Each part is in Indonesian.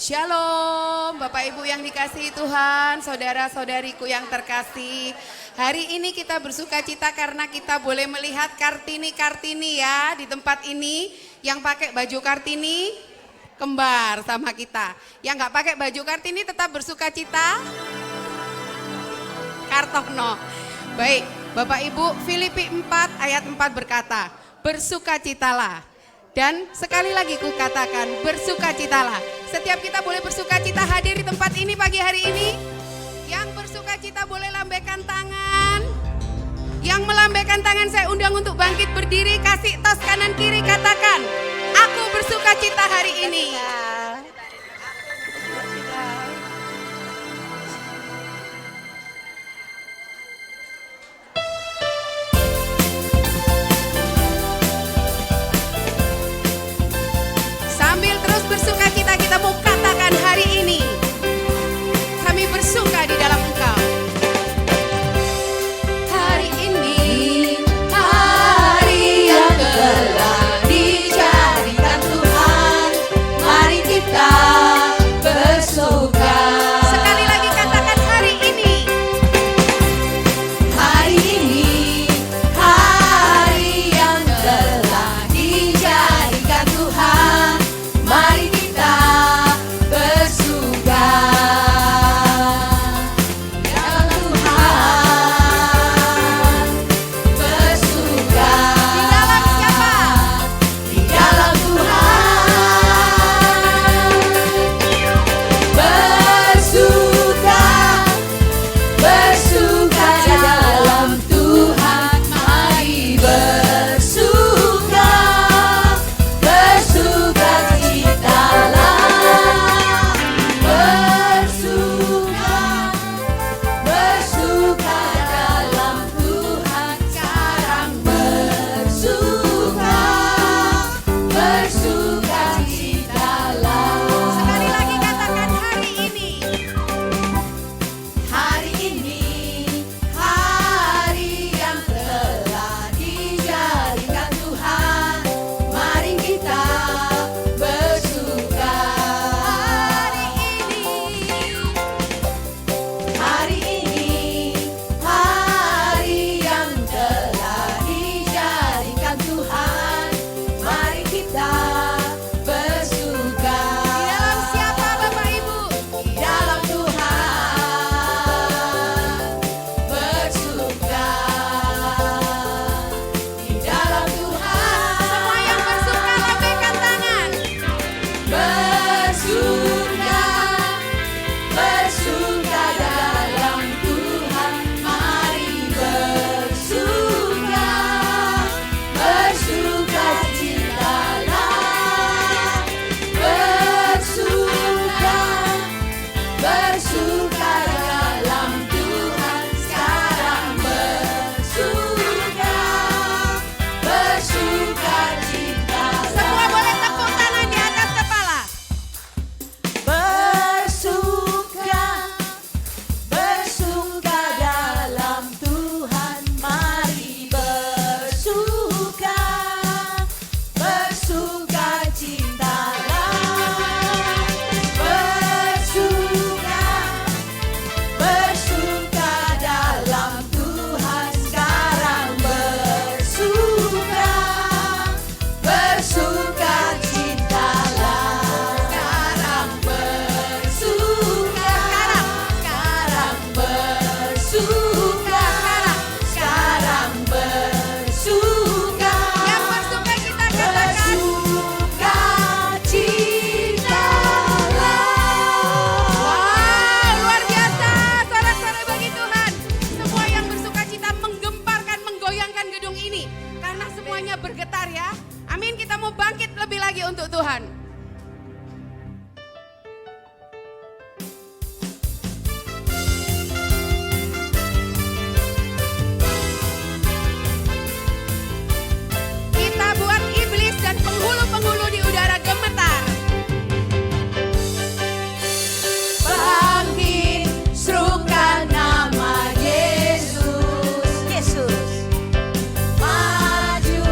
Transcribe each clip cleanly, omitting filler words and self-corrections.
Shalom, Bapak Ibu yang dikasihi Tuhan, saudara-saudariku yang terkasih. Hari ini kita bersuka cita karena kita boleh melihat Kartini-Kartini ya di tempat ini. Yang pakai baju Kartini kembar sama kita. Yang nggak pakai baju Kartini tetap bersuka cita. Kartokno. Baik, Bapak Ibu, Filipi 4 ayat 4 berkata, bersukacitalah. Dan sekali lagi ku katakan, bersukacitalah. Setiap kita boleh bersukacita hadir di tempat ini pagi hari ini. Yang bersukacita boleh lambaikan tangan. Yang melambaikan tangan saya undang untuk bangkit berdiri, kasih tos kanan kiri, katakan, aku bersukacita hari ini. Sambil terus bersukacita kita mau katakan hari ini, kami bersuka di dalam Engkau. Hari ini, hari yang telah dijadikan Tuhan, mari kita bersuka. Sekali lagi katakan hari ini. Hari ini, hari yang telah dijadikan Tuhan, mari kita bersuka dalam Tuhan. Bersuka di dalam siapa? Di dalam Tuhan. Bersuka, bersuka dalam Tuhan. Mari bersuka, bersuka citalah. Bersuka, bersuka dalam Tuhan. Sekarang bersuka, bersuka citalah. Sekali lagi katakan hari ini. Hari ini, hari yang telah dijadikan Tuhan, mari kita bersuka. Hari ini, hari yang telah dijadikan Tuhan, mari kita bersuka. Di dalam siapa Bapak Ibu? Di dalam Tuhan. Bersuka di dalam Tuhan. Semua yang bersuka lambaikan tangan. Bersuka, bersuka dalam Tuhan. Mari bersuka, bersuka citalah. Bersuka, bersuka dalam Tuhan. Sekarang bersuka, bersuka citalah. Semua boleh tepuk tangan di atas kepala. Bersuka, bersuka dalam Tuhan. Mari bersuka, bersuka citalah. Bersuka, bersuka dalam Tuhan. Sekarang bersuka, bersuka citalah. Sekarang bersuka, sekarang bersuka, sekarang bersuka. Yang bersuka kita katakan bersuka citalah. Wow, luar biasa, sorak-sorai bagi Tuhan. Semua yang bersuka cita menggemparkan, menggoyangkan gedung ini. Karena semuanya bergetar ya. Amin, kita mau bangkit lebih lagi untuk Tuhan. Kita buat iblis dan penghulu-penghulu di udara gemetar. Bangkit, serukan nama Yesus. Yesus. Maju,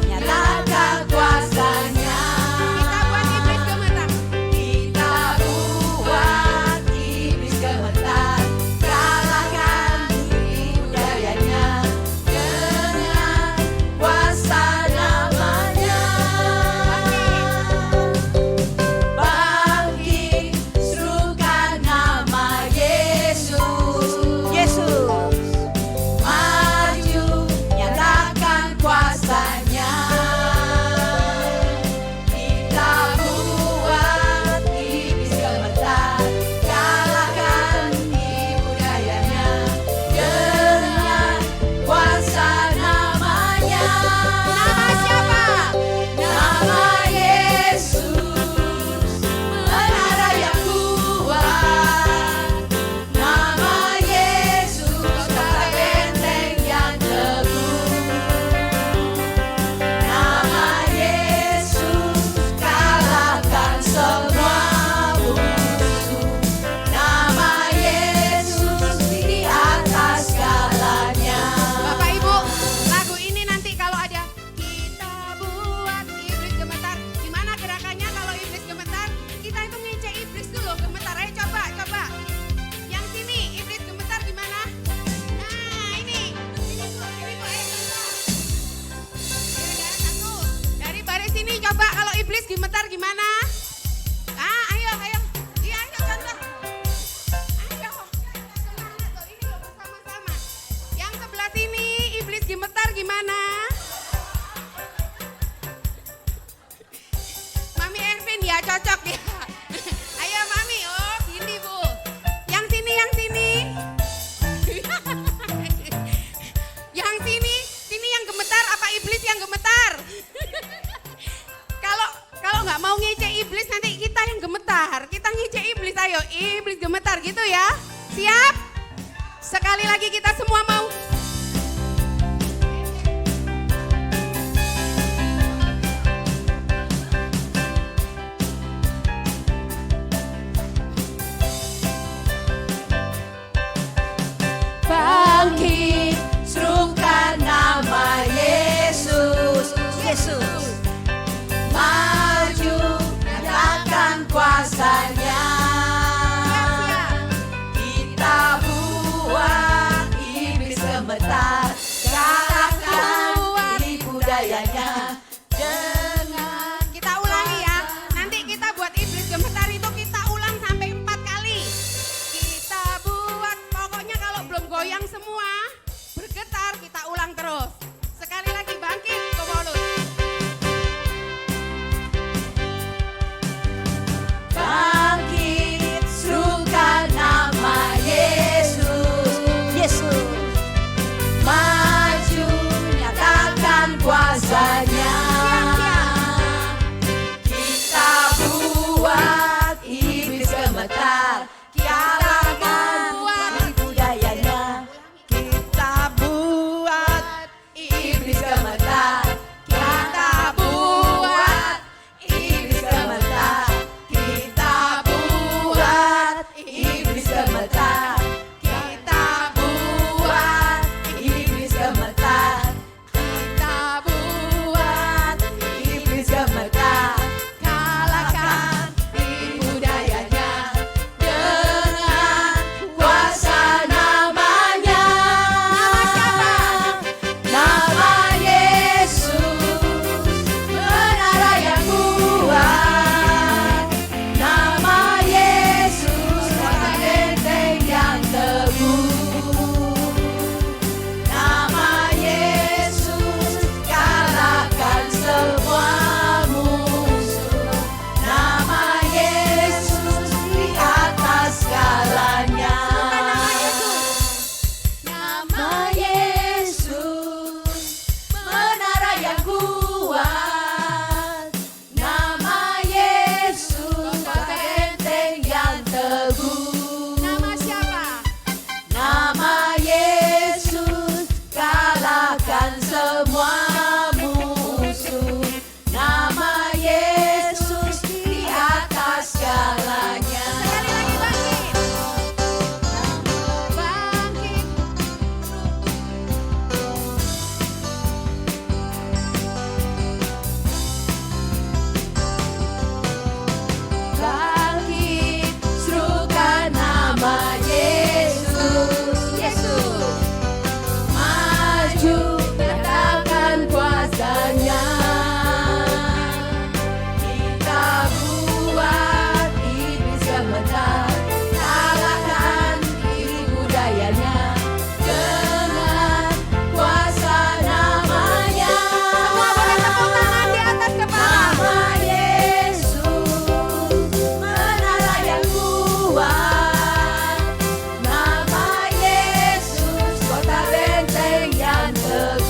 nyatakan kuasanya. Kita buat Coba kalau iblis gemetar gimana? Ayo. Iya, ayo contoh. Ayo. Semangat loh, ini loh bersama-sama. Yang sebelah sini iblis gemetar gimana? Mami Ervin ya cocok ya. Ayo Mami, oh gini Bu. Yang sini. Yang sini yang gemetar apa iblis yang gemetar? Kalau nggak mau ngece iblis nanti kita yang gemetar. Kita ngece iblis, ayo iblis gemetar gitu ya. Siap? Sekali lagi kita semua mau. Bangkit, serukan nama Yesus, Yesus. Maju, nyatakan kuasanya. Kita buat iblis gemetar, kalahkan tipu dayanya. Dengan Kita ulangi ya. Nanti kita buat iblis gemetar itu kita ulang sampai 4 kali. Kita buat, pokoknya kalau belum goyang semua, bergetar kita ulang terus. Sekali lagi bangkit ke mulut. bangkit, serukan nama Yesus, Yesus. Maju, nyatakan kuasanya. Kita buat iblis gemetar, kalahkan tipu dayanya. Kita buat iblis gemetar, kita buat iblis gemetar, kita buat iblis gemetar, kita buat iblis gemetar, kita buat iblis gemetar, kalahkan tipu dayanya dengan kuasa namanya. Nama Yesus, menara yang kuat. Nama Yesus, kota benteng yang teguh. Nama Yesus, kalahkan semua musuh. Nama Yesus di atas segalanya. Nama Yesus, menara yang kuat. Nama Yesus, kota benteng yang teguh. Nama siapa? Nama Yesus, kalahkan semua musuh. Nama Yesus di atas segalanya. Sekali lagi bangkit. Bangkit. Bangkit, serukan nama Yesus, Yesus. Maju, nyatakan kuasanya. Kita buat iblis gemetar, kalahkan tipu dayanya dengan kuasa namanya. Semua boleh tepuk tangan di atas kepala. Nama Yesus, menara yang kuat. Nama Yesus, kota benteng yang teguh.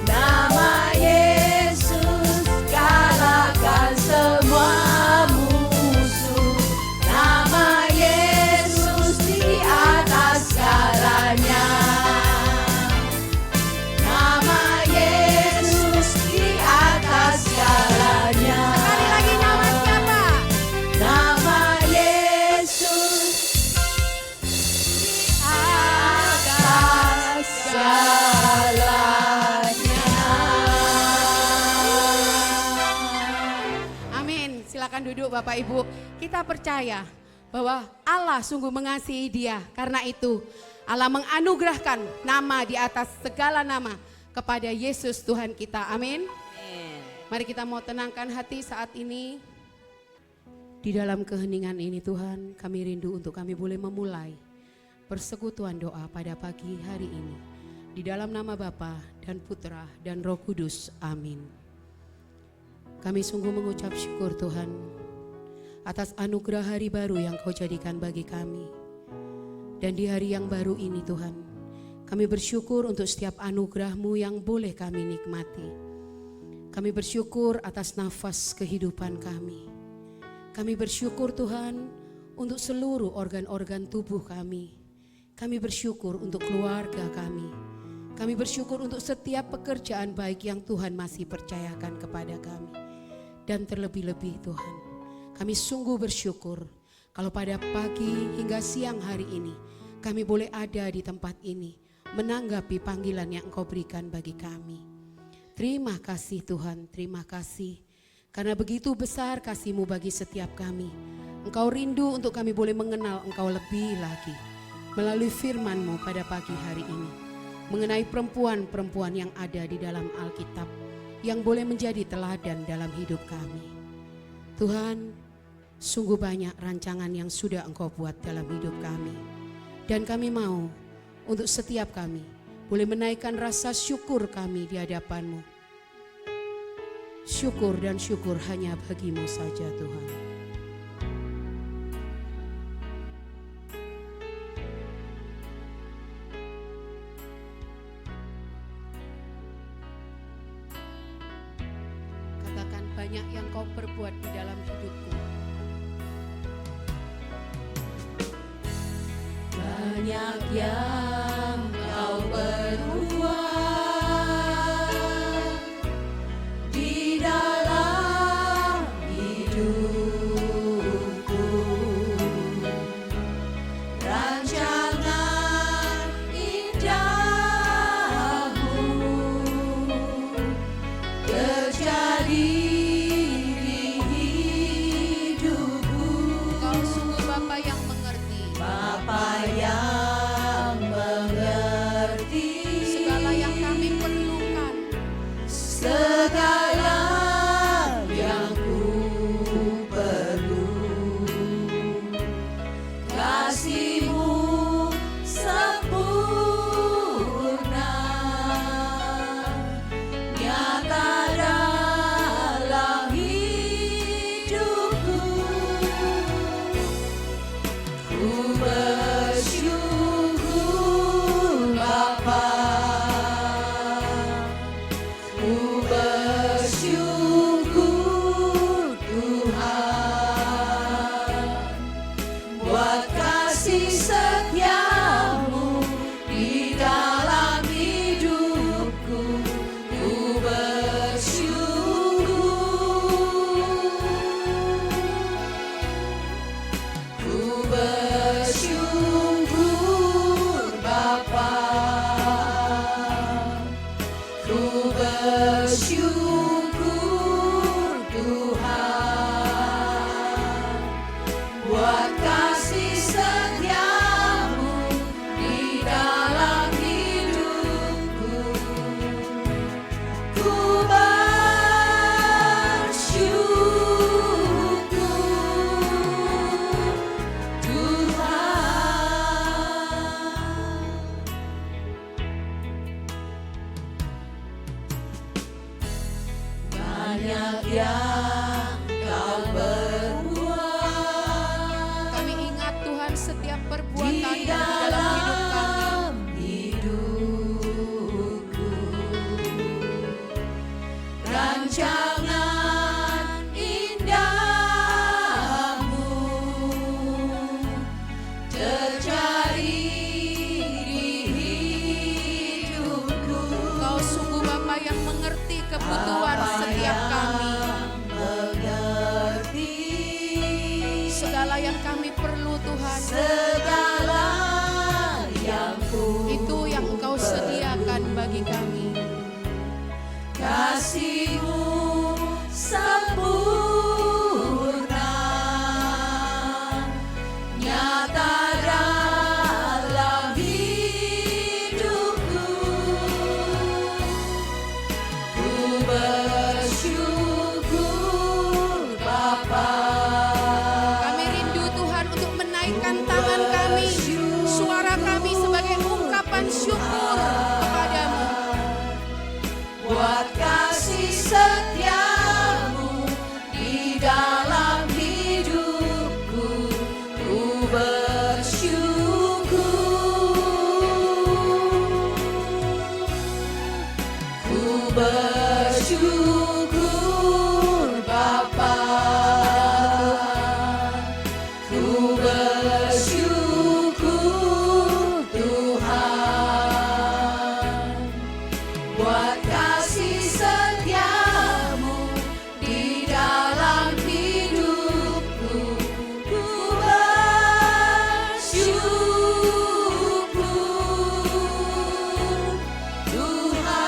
Nama Yesus, kalahkan semua musuh. Nama Yesus di atas segalanya. Nama Yesus di atas segalanya. Sekali lagi nama siapa? Nama Yesus di atas segalanya. Amin. Silakan duduk Bapak Ibu. Kita percaya bahwa Allah sungguh mengasihi dia. Karena itu Allah menganugerahkan nama di atas segala nama kepada Yesus Tuhan kita. Amin. Mari kita mau tenangkan hati saat ini. Di dalam keheningan ini Tuhan, kami rindu untuk kami boleh memulai persekutuan doa pada pagi hari ini. Di dalam nama Bapa dan Putra dan Roh Kudus. Amin. Kami sungguh mengucap syukur Tuhan atas anugerah hari baru yang Kau jadikan bagi kami. Dan di hari yang baru ini Tuhan, kami bersyukur untuk setiap anugerah-Mu yang boleh kami nikmati. Kami bersyukur atas nafas kehidupan kami. Kami bersyukur Tuhan untuk seluruh organ-organ tubuh kami. Kami bersyukur untuk keluarga kami. Kami bersyukur untuk setiap pekerjaan baik yang Tuhan masih percayakan kepada kami. Dan terlebih-lebih Tuhan, kami sungguh bersyukur kalau pada pagi hingga siang hari ini kami boleh ada di tempat ini menanggapi panggilan yang Engkau berikan bagi kami. Terima kasih Tuhan, terima kasih. Karena begitu besar kasih-Mu bagi setiap kami. Engkau rindu untuk kami boleh mengenal Engkau lebih lagi melalui firman-Mu pada pagi hari ini. Mengenai perempuan-perempuan yang ada di dalam Alkitab yang boleh menjadi teladan dalam hidup kami. Tuhan, sungguh banyak rancangan yang sudah Engkau buat dalam hidup kami. Dan kami mau untuk setiap kami boleh menaikkan rasa syukur kami di hadapan-Mu. Syukur dan syukur hanya bagi-Mu saja Tuhan. Katakan, banyak yang Kau perbuat di dalam hidupku. Banyak yang Kau perbuat di dalam hidupku. Rancangan indahmu terjadi di hidupku. Kau sungguh Bapa yang mengerti. Bapa yang mengerti Segala yang kami perlukan. segala yang ku perlu. Kasih-Mu sempurna nyata dalam hidupku. Ku bersyukur Bapa, ku bersyukur Tuhan buat kasih setia-Mu di dalam hidupku. Ku bersyukur Bapa, ku bersyukur Tuhan buat kasih setia-Mu di dalam hidupku. Ku bersyukur Tuhan. Banyak yang Kau perbuat Kami ingat Tuhan setiap perbuatan di di dalam hidup kami. dalam hidupku. Rancangan indahmu terjadi di hidupku. Kau sungguh Bapa yang mengerti kebutuhan Bapa setiap kami. mengerti Segala yang kami perlu Tuhan, segala yang ku itu yang Engkau sediakan bagi kami. kasih-Mu sempurna nyata dalam hidupku. Ku bersyukur buat kasih setiamu di dalam hidupku. Ku bersyukur Bapa, ku bersyukur Tuhan, buat kasih setiamu di dalam hidupku. Ku bersyukur Tuhan.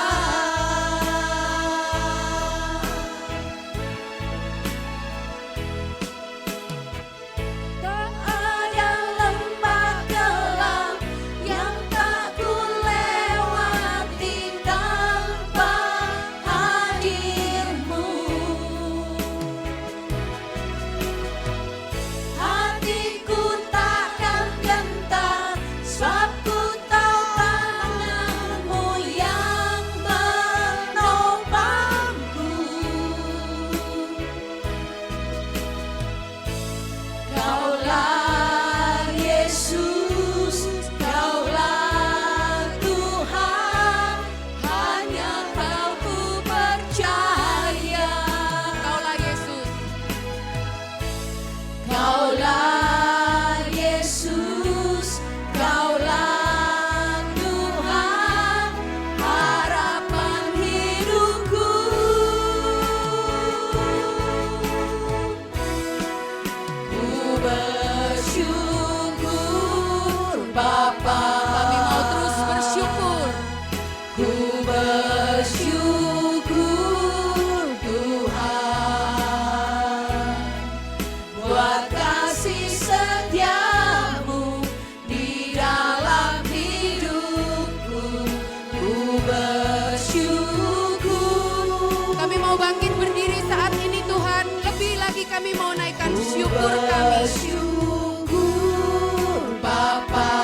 Tak ada lembah gelap yang tak ku lewati tanpa hadirmu. Hatiku takkan gentar, sebab ku tahu tanganmu yang menopangku. Kaulah Yesus, Kaulah Tuhan, hanya Kau ku percaya. Kaulah Yesus. Kaulah Yesus, Kaulah Tuhan, harapan hidupku. Ku bersyukur Bapa, Kami mau terus bersyukur. ku bersyukur Tuhan, buat kasih setiamu di dalam hidupku. Ku bersyukur. Kami mau bangkit berdiri saat ini Tuhan. Lebih lagi kami mau naikkan syukur kami. Bersyukur Bapa,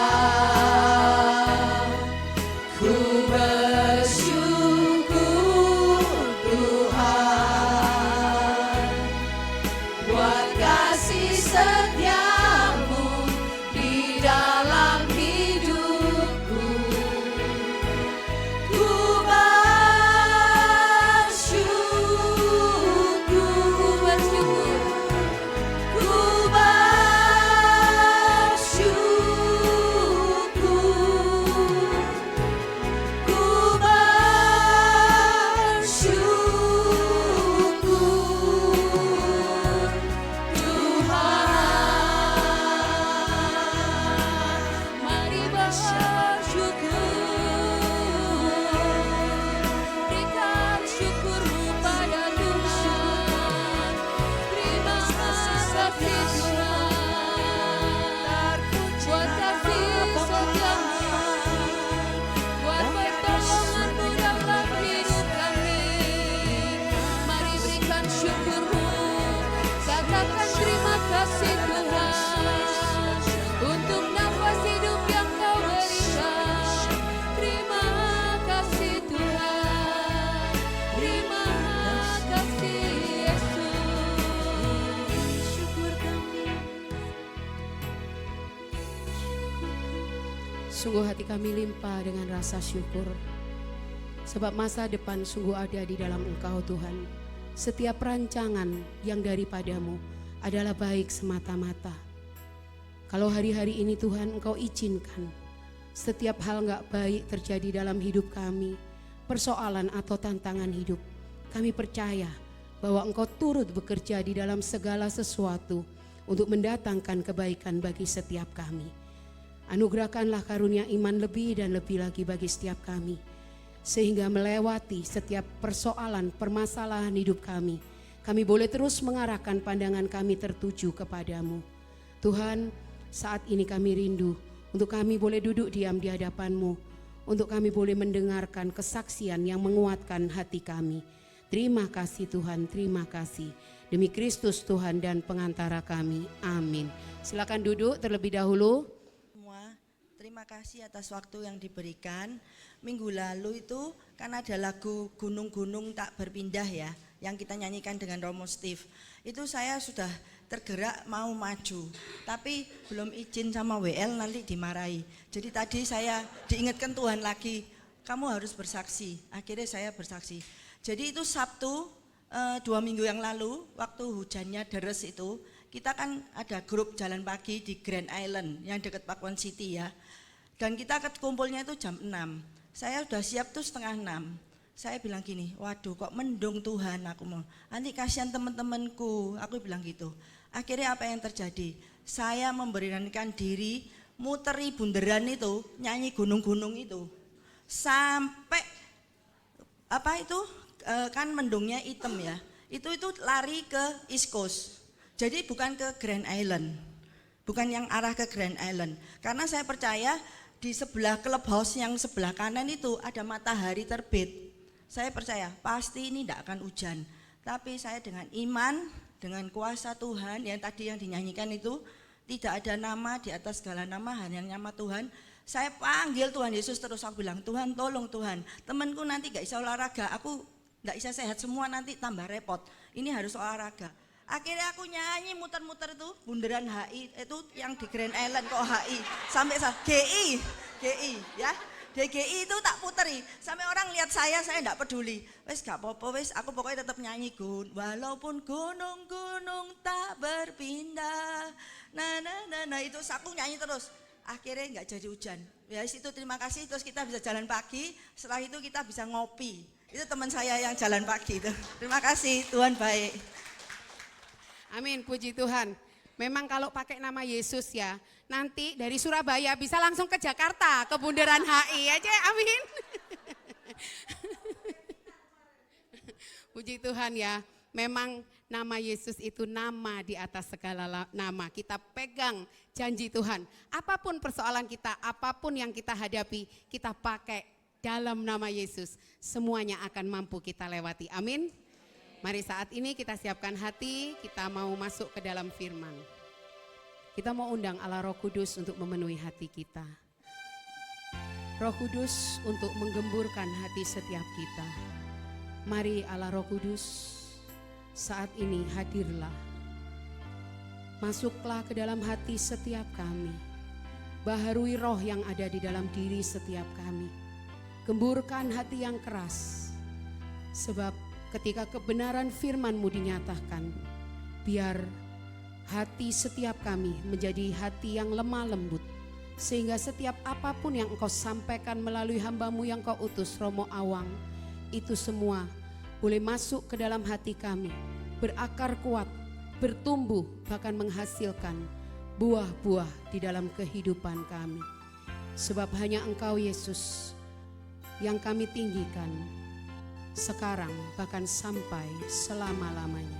ku bersyukur Tuhan, buat kasih setiamu di dalam hidupku. Ku bersyukur, ku bersyukur Tuhan. Mari bersyukur, berikan syukurmu pada Tuhan. Terima kasih Tuhan, buat kasih setiamu, buat pertolonganmu dalam hidup kami. Mari berikan syukurmu, katakan terima kasih Tuhan, untuk nafas hidup yang Kau berikan. Terima kasih Tuhan, terima kasih Yesus. Syukur kami. Sungguh hati kami limpah dengan rasa syukur. Sebab masa depan sungguh ada di dalam Engkau Tuhan. Setiap rancangan yang daripadamu adalah baik semata-mata. Kalau hari-hari ini Tuhan Engkau izinkan setiap hal gak baik terjadi dalam hidup kami, persoalan atau tantangan hidup, kami percaya bahwa Engkau turut bekerja di dalam segala sesuatu untuk mendatangkan kebaikan bagi setiap kami. Anugerahkanlah karunia iman lebih dan lebih lagi bagi setiap kami, sehingga melewati setiap persoalan, permasalahan hidup kami boleh terus mengarahkan pandangan kami tertuju kepadamu. Tuhan, saat ini kami rindu untuk kami boleh duduk diam di hadapan-Mu, untuk kami boleh mendengarkan kesaksian yang menguatkan hati kami. Terima kasih Tuhan, terima kasih. Demi Kristus Tuhan dan pengantara kami, amin. Silakan duduk terlebih dahulu. Semua, terima terima kasih atas waktu yang diberikan. Minggu lalu itu kan ada lagu Gunung-Gunung Tak Berpindah ya, yang kita nyanyikan dengan Romo Steve. Itu saya sudah tergerak mau maju, tapi belum izin sama WL, nanti dimarahi. Jadi tadi saya diingatkan Tuhan lagi, kamu harus bersaksi. Akhirnya saya bersaksi. Jadi itu Sabtu 2 minggu yang lalu, waktu hujannya deres itu, kita kan ada grup jalan pagi di Grand Island yang dekat Pakuan City ya. Dan kita kumpulnya itu jam 6. Saya sudah siap tuh setengah 6. Saya bilang gini, waduh kok mendung Tuhan, aku mau. Nanti kasihan teman-temanku, aku bilang gitu. Akhirnya apa yang terjadi? Saya memberanikan diri muteri bundaran itu, nyanyi gunung-gunung itu. Sampai apa itu kan mendungnya hitam ya. Itu lari ke East Coast. Jadi bukan ke Grand Island. Bukan yang arah ke Grand Island. Karena saya percaya di sebelah clubhouse yang sebelah kanan itu ada matahari terbit. Saya percaya pasti ini tidak akan hujan. Tapi saya dengan iman, dengan kuasa Tuhan yang tadi yang dinyanyikan itu, tidak ada nama di atas segala nama, hanya nama Tuhan. Saya panggil Tuhan Yesus terus, aku bilang, Tuhan tolong Tuhan, temanku nanti gak bisa olahraga, aku gak bisa sehat semua, nanti tambah repot, ini harus olahraga. Akhirnya aku nyanyi muter-muter itu bundaran HI, itu yang di Grand Island kok HI, sampai GI ya. DGI itu tak puteri, sampai orang lihat saya enggak peduli. Wes gak apa-apa, wes aku pokoknya tetap nyanyi walaupun gunung-gunung tak berpindah. Nah itu aku nyanyi terus. Akhirnya enggak jadi hujan. Ya itu terima kasih, terus kita bisa jalan pagi, setelah itu kita bisa ngopi. Itu teman saya yang jalan pagi itu. Terima kasih, Tuhan baik. Amin, puji Tuhan. Memang kalau pakai nama Yesus ya, nanti dari Surabaya bisa langsung ke Jakarta, ke bundaran HI aja, amin. Puji Tuhan ya, memang nama Yesus itu nama di atas segala nama. Kita pegang janji Tuhan, apapun persoalan kita, apapun yang kita hadapi, kita pakai dalam nama Yesus, semuanya akan mampu kita lewati, amin. Mari saat ini kita siapkan hati, kita mau masuk ke dalam firman. Kita mau undang Allah Roh Kudus untuk memenuhi hati kita. Roh Kudus untuk menggemburkan hati setiap kita. Mari Allah Roh Kudus, saat ini hadirlah. Masuklah ke dalam hati setiap kami. Baharui roh yang ada di dalam diri setiap kami. Gemburkan hati yang keras. Sebab ketika kebenaran firman-Mu dinyatakan, biar hati setiap kami menjadi hati yang lemah lembut, sehingga setiap apapun yang Engkau sampaikan melalui hamba-Mu yang Kau utus, Romo Awang, itu semua boleh masuk ke dalam hati kami, berakar kuat, bertumbuh, bahkan menghasilkan buah-buah di dalam kehidupan kami. Sebab hanya Engkau Yesus yang kami tinggikan, sekarang bahkan sampai selama-lamanya.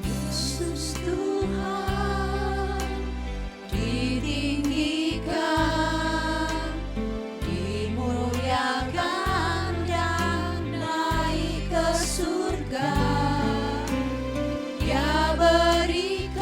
Yesus Tuhan ditinggikan, dimuliakan dan naik ke surga. Dia berikan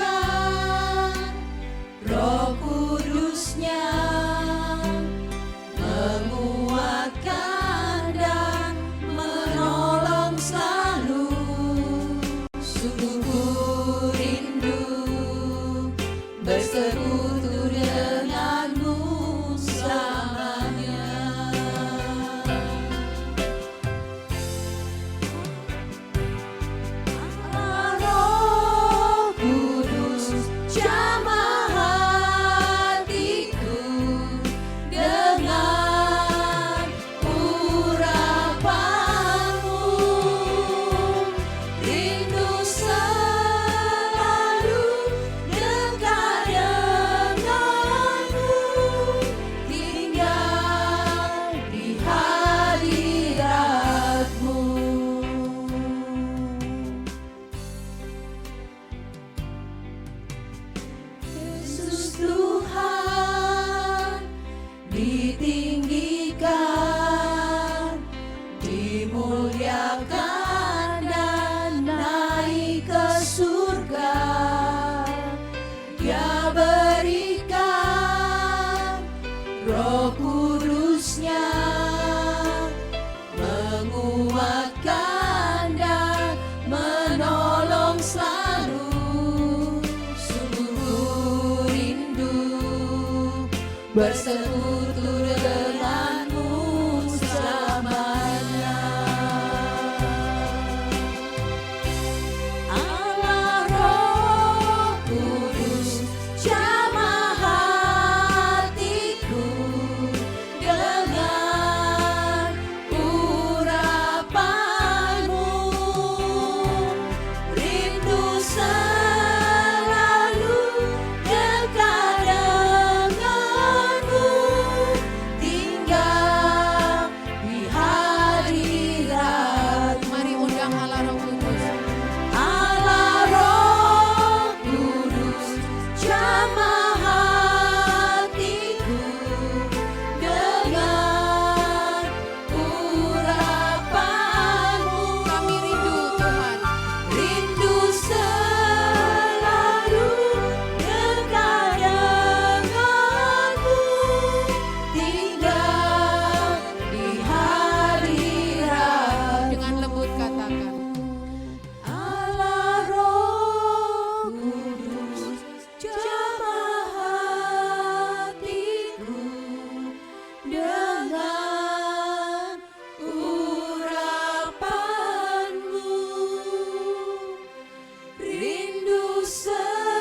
bersekutu denganmu selamanya. Allah Roh Kudus jamah hatiku dengan urapanmu, rindu selalu dekat denganmu, tinggal di hadirat. Mari undang Allah Roh Kudus. Allah Roh Kudus jamah hatiku dengan urapanmu, Kami rindu Tuhan. rindu selalu dekat denganmu, tinggal di hadirat. Dengan lembut katakan. Allah Roh Kudus jamah hatiku dengan urapanmu, rindu selalu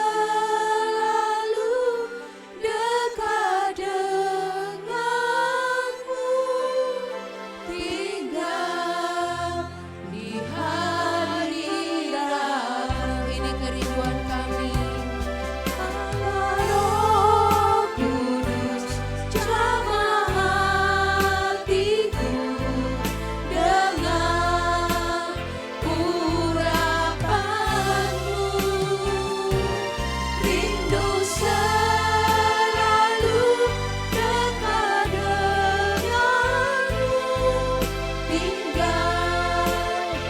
dekat denganmu, tinggal di hadirat. Ini kerinduan kami. Allah Roh Kudus jamah hatiku dengan urapanmu, rindu selalu dekat denganmu, tinggal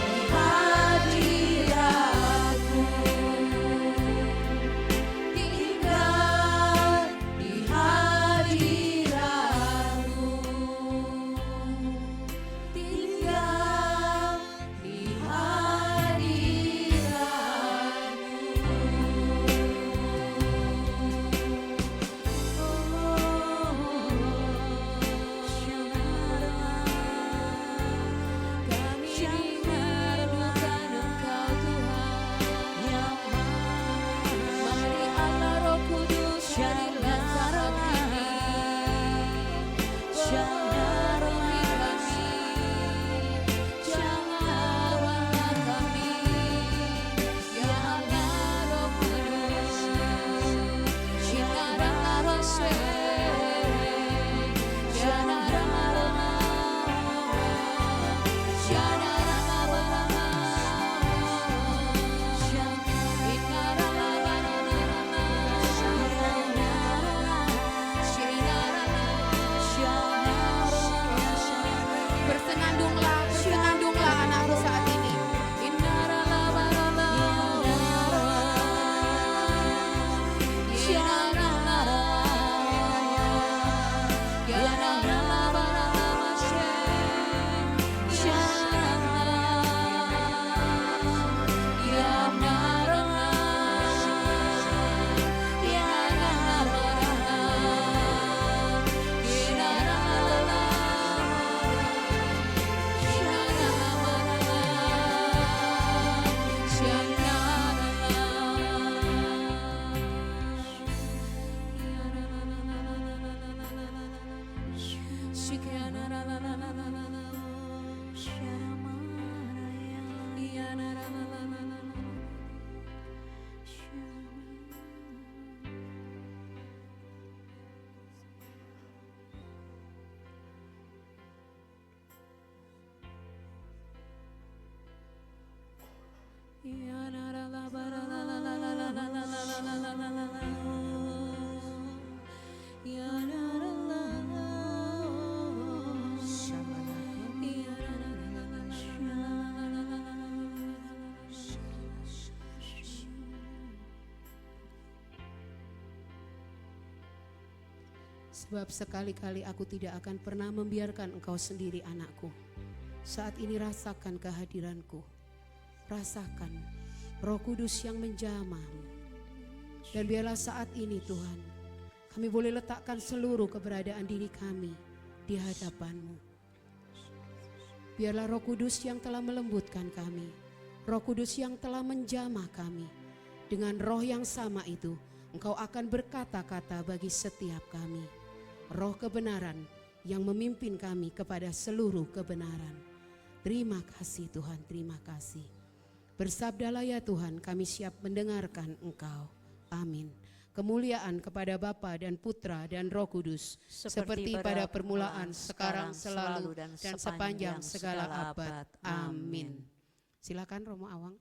di hadiratmu, tinggal di hadiratmu, tinggal di hadiratmu. Kami rindukan Engkau Tuhan. Mari Allah Roh Kudus berilah saat ini. Penuhi kami, jamahlah kami. Ya Allah Roh Kudus, Shinarana Rose, Shanarana Rana, Shanarana Rana, Shinarana Rana, Bersenandunglah, bersenandunglah anakku saat ini. Sebab sekali-kali aku tidak akan pernah membiarkan engkau sendiri, anakku. Saat ini rasakan kehadiranku. Rasakan Roh Kudus yang menjamahmu. Dan biarlah saat ini Tuhan, kami boleh letakkan seluruh keberadaan diri kami di hadapan-Mu. Biarlah Roh Kudus yang telah melembutkan kami, Roh Kudus yang telah menjamah kami, dengan roh yang sama itu Engkau akan berkata-kata bagi setiap kami. Roh kebenaran yang memimpin kami kepada seluruh kebenaran. Terima kasih Tuhan, terima kasih. Bersabdalah ya Tuhan, kami siap mendengarkan Engkau. Amin. Kemuliaan kepada Bapa dan Putra dan Roh Kudus, seperti pada permulaan, sekarang, selalu, dan sepanjang segala abad. Amin. Silakan Romo Awang.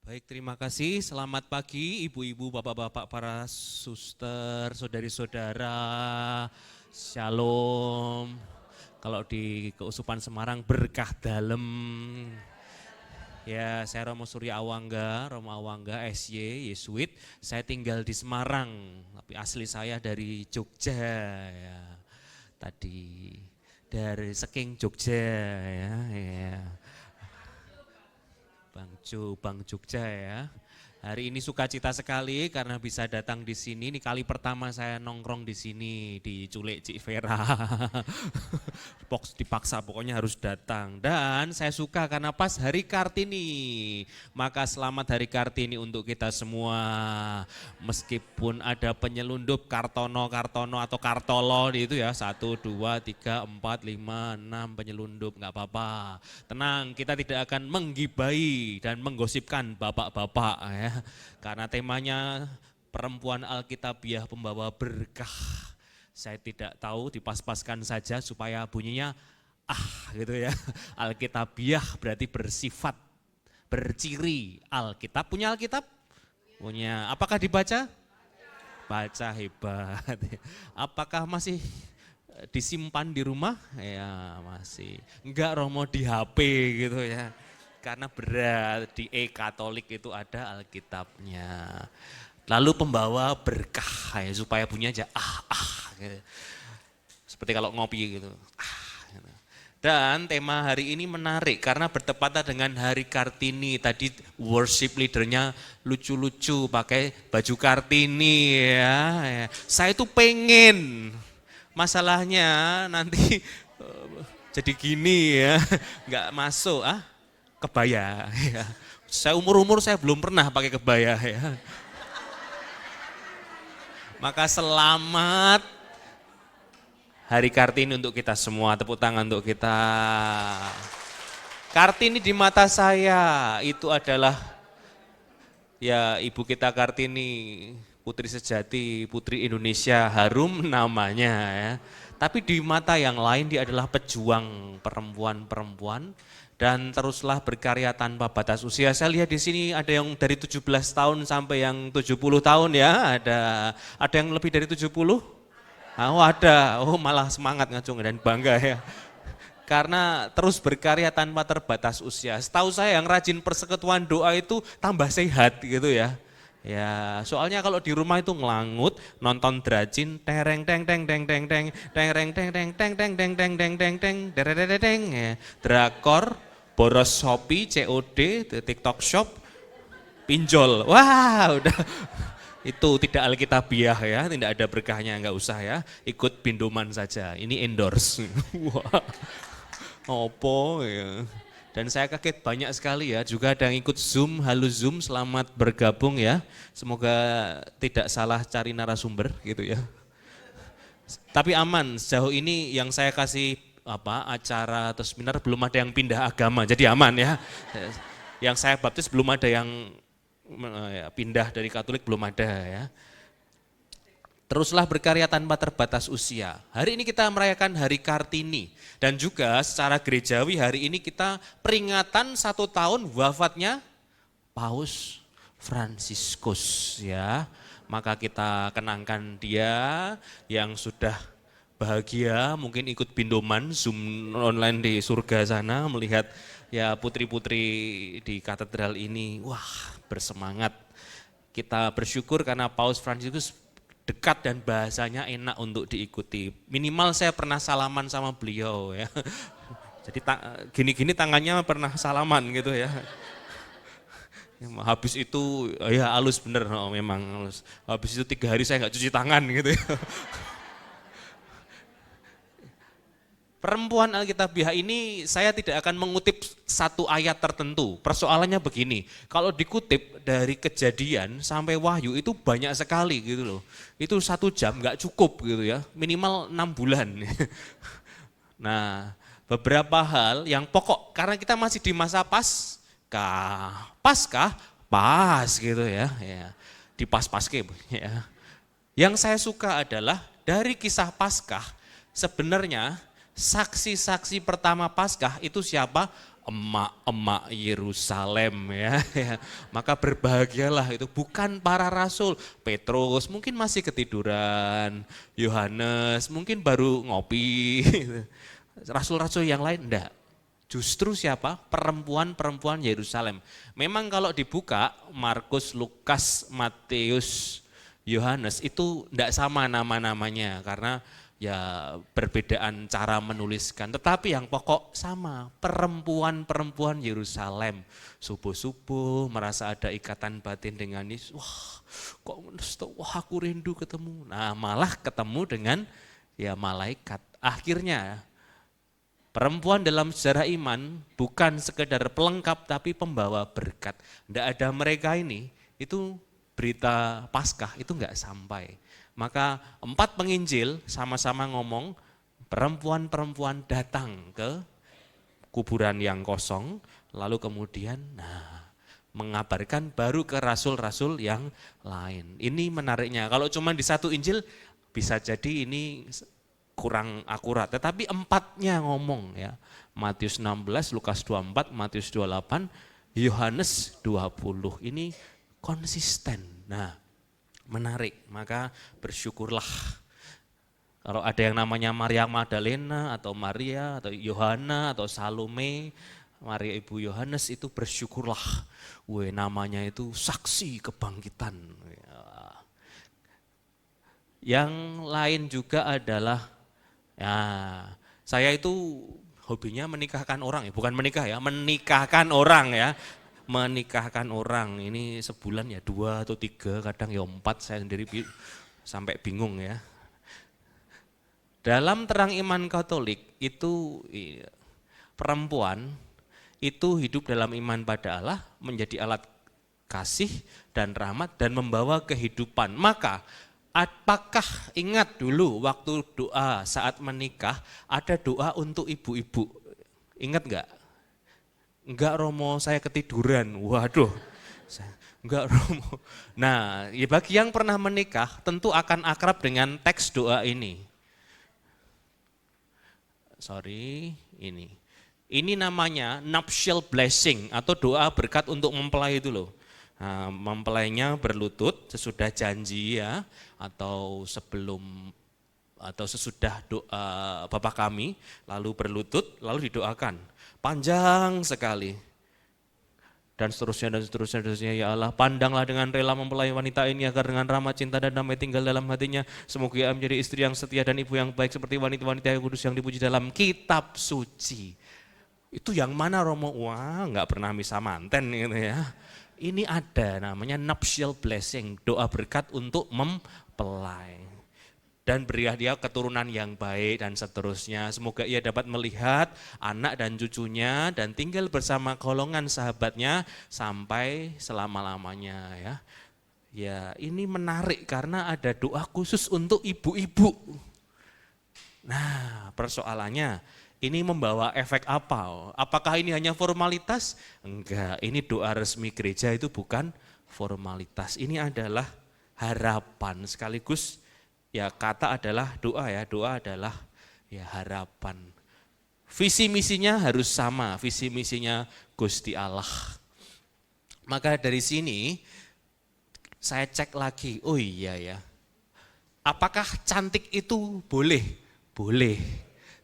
Baik, terima kasih. Selamat pagi ibu-ibu, bapak-bapak, para suster, saudari-saudara. Shalom. Kalau di Keusupan Semarang berkah dalem. Ya, saya Romo Surya Awangga, Romo Awangga SY Yesuit. Saya tinggal di Semarang, tapi asli saya dari Jogja ya. Tadi dari Seking Jogja ya. Bang Jogja ya. Hari ini sukacita sekali karena bisa datang di sini. Ini kali pertama saya nongkrong di sini di Culik Cik Vera. Dipaksa pokoknya harus datang. Dan saya suka karena pas Hari Kartini. Maka selamat Hari Kartini untuk kita semua. Meskipun ada penyelundup Kartono atau Kartolo itu ya. 1, 2, 3, 4, 5, 6 penyelundup, nggak apa-apa. Tenang, kita tidak akan menggibai dan menggosipkan bapak-bapak ya. Karena temanya perempuan Alkitabiah pembawa berkah. Saya tidak tahu, dipas-paskan saja supaya bunyinya gitu ya. Alkitabiah berarti bersifat, berciri Alkitab. Punya Alkitab? Punya. Apakah dibaca? Baca, hebat. Apakah masih disimpan di rumah? Ya masih. Enggak, Romo, di HP gitu ya. Karena berat, di e-Katolik itu ada Alkitabnya. Lalu pembawa berkah ya, supaya bunyinya aja gitu. Seperti kalau ngopi gitu. Gitu. Dan tema hari ini menarik karena bertepatan dengan Hari Kartini. Tadi worship leadernya lucu-lucu pakai baju Kartini ya. Saya itu pengen, masalahnya nanti jadi gini ya, nggak masuk kebaya ya. Saya umur saya belum pernah pakai kebaya ya. Maka selamat Hari Kartini untuk kita semua. Tepuk tangan untuk kita. Kartini di mata saya itu adalah ya ibu kita Kartini, putri sejati, putri Indonesia, harum namanya ya. Tapi di mata yang lain dia adalah pejuang perempuan-perempuan dan teruslah berkarya tanpa batas usia. Saya lihat di sini ada yang dari 17 tahun sampai yang 70 tahun ya. Ada yang lebih dari 70? Oh ada, malah semangat ngacung dan bangga ya. Karena terus berkarya tanpa terbatas usia. Setahu saya yang rajin persekutuan doa itu tambah sehat gitu ya. Ya, soalnya kalau di rumah itu ngelangut, nonton drajin, tereng teng teng teng teng teng tereng teng teng teng teng teng teng teng teng teng teng ya. Drakor, boros Shopee, COD, TikTok Shop, pinjol. Wah, udah itu tidak Alkitabiah ya, tidak ada berkahnya, enggak usah ya. Ikut pindoman saja. Ini endorse. Wah. Opo ya. Dan saya kaget banyak sekali ya, juga ada yang ikut Zoom, halo Zoom, selamat bergabung ya. Semoga tidak salah cari narasumber gitu ya. Tapi aman, sejauh ini yang saya kasih acara atau seminar belum ada yang pindah agama, jadi aman ya. Yang saya baptis belum ada yang pindah dari Katolik, belum ada ya. Teruslah berkarya tanpa terbatas usia. Hari ini kita merayakan Hari Kartini. Dan juga secara gerejawi hari ini kita peringatan 1 tahun wafatnya Paus Fransiskus ya. Maka kita kenangkan dia yang sudah bahagia, mungkin ikut pindoman Zoom online di surga sana melihat ya putri-putri di katedral ini. Wah, bersemangat. Kita bersyukur karena Paus Fransiskus dekat dan bahasanya enak untuk diikuti. Minimal saya pernah salaman sama beliau ya. Jadi gini-gini tangannya pernah salaman gitu ya. Habis itu ya halus bener, memang halus. Habis itu 3 hari saya nggak cuci tangan gitu ya. Perempuan Alkitabiah ini saya tidak akan mengutip satu ayat tertentu. Persoalannya begini, kalau dikutip dari Kejadian sampai Wahyu itu banyak sekali gitu loh. Itu 1 jam nggak cukup gitu ya, minimal 6 bulan. Nah, beberapa hal yang pokok karena kita masih di masa Paskah, pas gitu ya, di pas-paske ya. Yang saya suka adalah dari kisah Paskah sebenarnya saksi-saksi pertama Paskah itu siapa? Emak-emak Yerusalem ya. Maka berbahagialah itu bukan para rasul. Petrus mungkin masih ketiduran, Yohanes mungkin baru ngopi. Rasul-rasul yang lain enggak. Justru siapa? Perempuan-perempuan Yerusalem. Memang kalau dibuka Markus, Lukas, Matius, Yohanes itu enggak sama nama-namanya karena ya perbedaan cara menuliskan, tetapi yang pokok sama, perempuan-perempuan Yerusalem. Subuh-subuh merasa ada ikatan batin dengan Yesus, wah aku rindu ketemu. Nah malah ketemu dengan ya malaikat. Akhirnya perempuan dalam sejarah iman bukan sekedar pelengkap tapi pembawa berkat. Tidak ada mereka ini, itu berita Paskah itu enggak sampai. Maka 4 penginjil sama-sama ngomong perempuan-perempuan datang ke kuburan yang kosong, lalu kemudian mengabarkan baru ke rasul-rasul yang lain. Ini menariknya, kalau cuma di 1 Injil bisa jadi ini kurang akurat, tetapi 4-nya ngomong ya. Matius 16, Lukas 24, Matius 28, Yohanes 20, ini konsisten. Nah, menarik, maka bersyukurlah. Kalau ada yang namanya Maria Magdalena atau Maria atau Yohana atau Salome, Maria ibu Yohanes itu bersyukurlah. Namanya itu saksi kebangkitan. Yang lain juga adalah ya, saya itu hobinya menikahkan orang ya, bukan menikah ya, menikahkan orang ya. Menikahkan orang ini sebulan ya 2 atau 3, kadang ya 4, saya sendiri sampai bingung ya. Dalam terang iman Katolik itu perempuan itu hidup dalam iman pada Allah, menjadi alat kasih dan rahmat dan membawa kehidupan. Maka apakah ingat dulu waktu doa saat menikah ada doa untuk ibu-ibu? Ingat enggak? Enggak Romo, saya ketiduran. Waduh, enggak Romo. Nah, ya bagi yang pernah menikah tentu akan akrab dengan teks doa ini. Ini namanya nuptial blessing atau doa berkat untuk mempelai itu loh. Nah, mempelainya berlutut sesudah janji ya, atau sebelum atau sesudah doa Bapa kami, lalu berlutut, lalu didoakan. Panjang sekali. Dan seterusnya, ya Allah, pandanglah dengan rela mempelai wanita ini agar dengan rahmat, cinta dan damai tinggal dalam hatinya. Semoga ia menjadi istri yang setia dan ibu yang baik seperti wanita-wanita yang kudus yang dipuji dalam kitab suci. Itu yang mana Romo? Wah, enggak pernah misa manten gitu ya. Ini ada namanya nuptial blessing, doa berkat untuk mempelai. Dan berilah dia keturunan yang baik dan seterusnya. Semoga ia dapat melihat anak dan cucunya dan tinggal bersama golongan sahabatnya sampai selama-lamanya ya. Ya, ini menarik karena ada doa khusus untuk ibu-ibu. Nah, persoalannya ini membawa efek apa? Apakah ini hanya formalitas? Enggak, ini doa resmi gereja itu bukan formalitas. Ini adalah harapan sekaligus. Ya kata adalah doa ya, doa adalah ya harapan. Visi misinya harus sama, visi misinya Gusti Allah. Maka dari sini saya cek lagi, oh iya ya. Apakah cantik itu boleh? Boleh.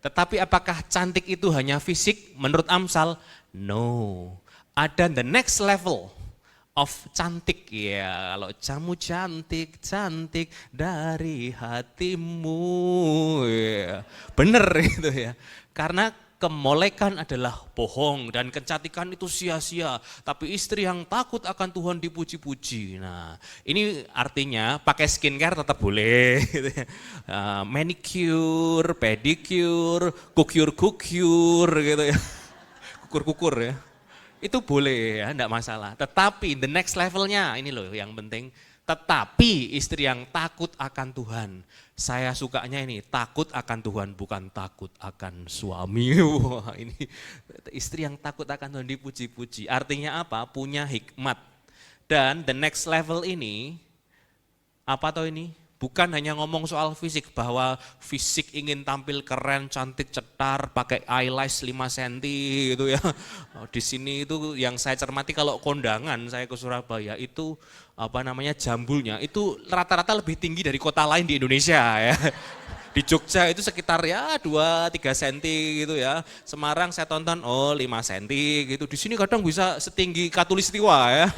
Tetapi apakah cantik itu hanya fisik? Menurut Amsal, no. Ada the next level of cantik ya, kalau kamu cantik dari hatimu ya. Bener itu ya, karena kemolekan adalah bohong dan kecantikan itu sia-sia. Tapi istri yang takut akan Tuhan dipuji-puji. Nah, ini artinya pakai skincare tetap boleh. Gitu ya. Manicure, pedicure, kukur gitu ya. Kukur ya. Itu boleh ya, enggak masalah. Tetapi the next levelnya, ini loh yang penting. Tetapi istri yang takut akan Tuhan. Saya sukanya ini, takut akan Tuhan bukan takut akan suami. Wah, ini istri yang takut akan Tuhan dipuji-puji. Artinya apa? Punya hikmat. Dan the next level ini, apa toh ini? Bukan hanya ngomong soal fisik, bahwa fisik ingin tampil keren, cantik, cetar, pakai eyelash 5 cm gitu ya. Di sini itu yang saya cermati kalau kondangan saya ke Surabaya itu jambulnya itu rata-rata lebih tinggi dari kota lain di Indonesia ya. Di Jogja itu sekitar ya 2-3 cm gitu ya. Semarang saya tonton 5 cm gitu. Di sini kadang bisa setinggi Katulistiwa ya.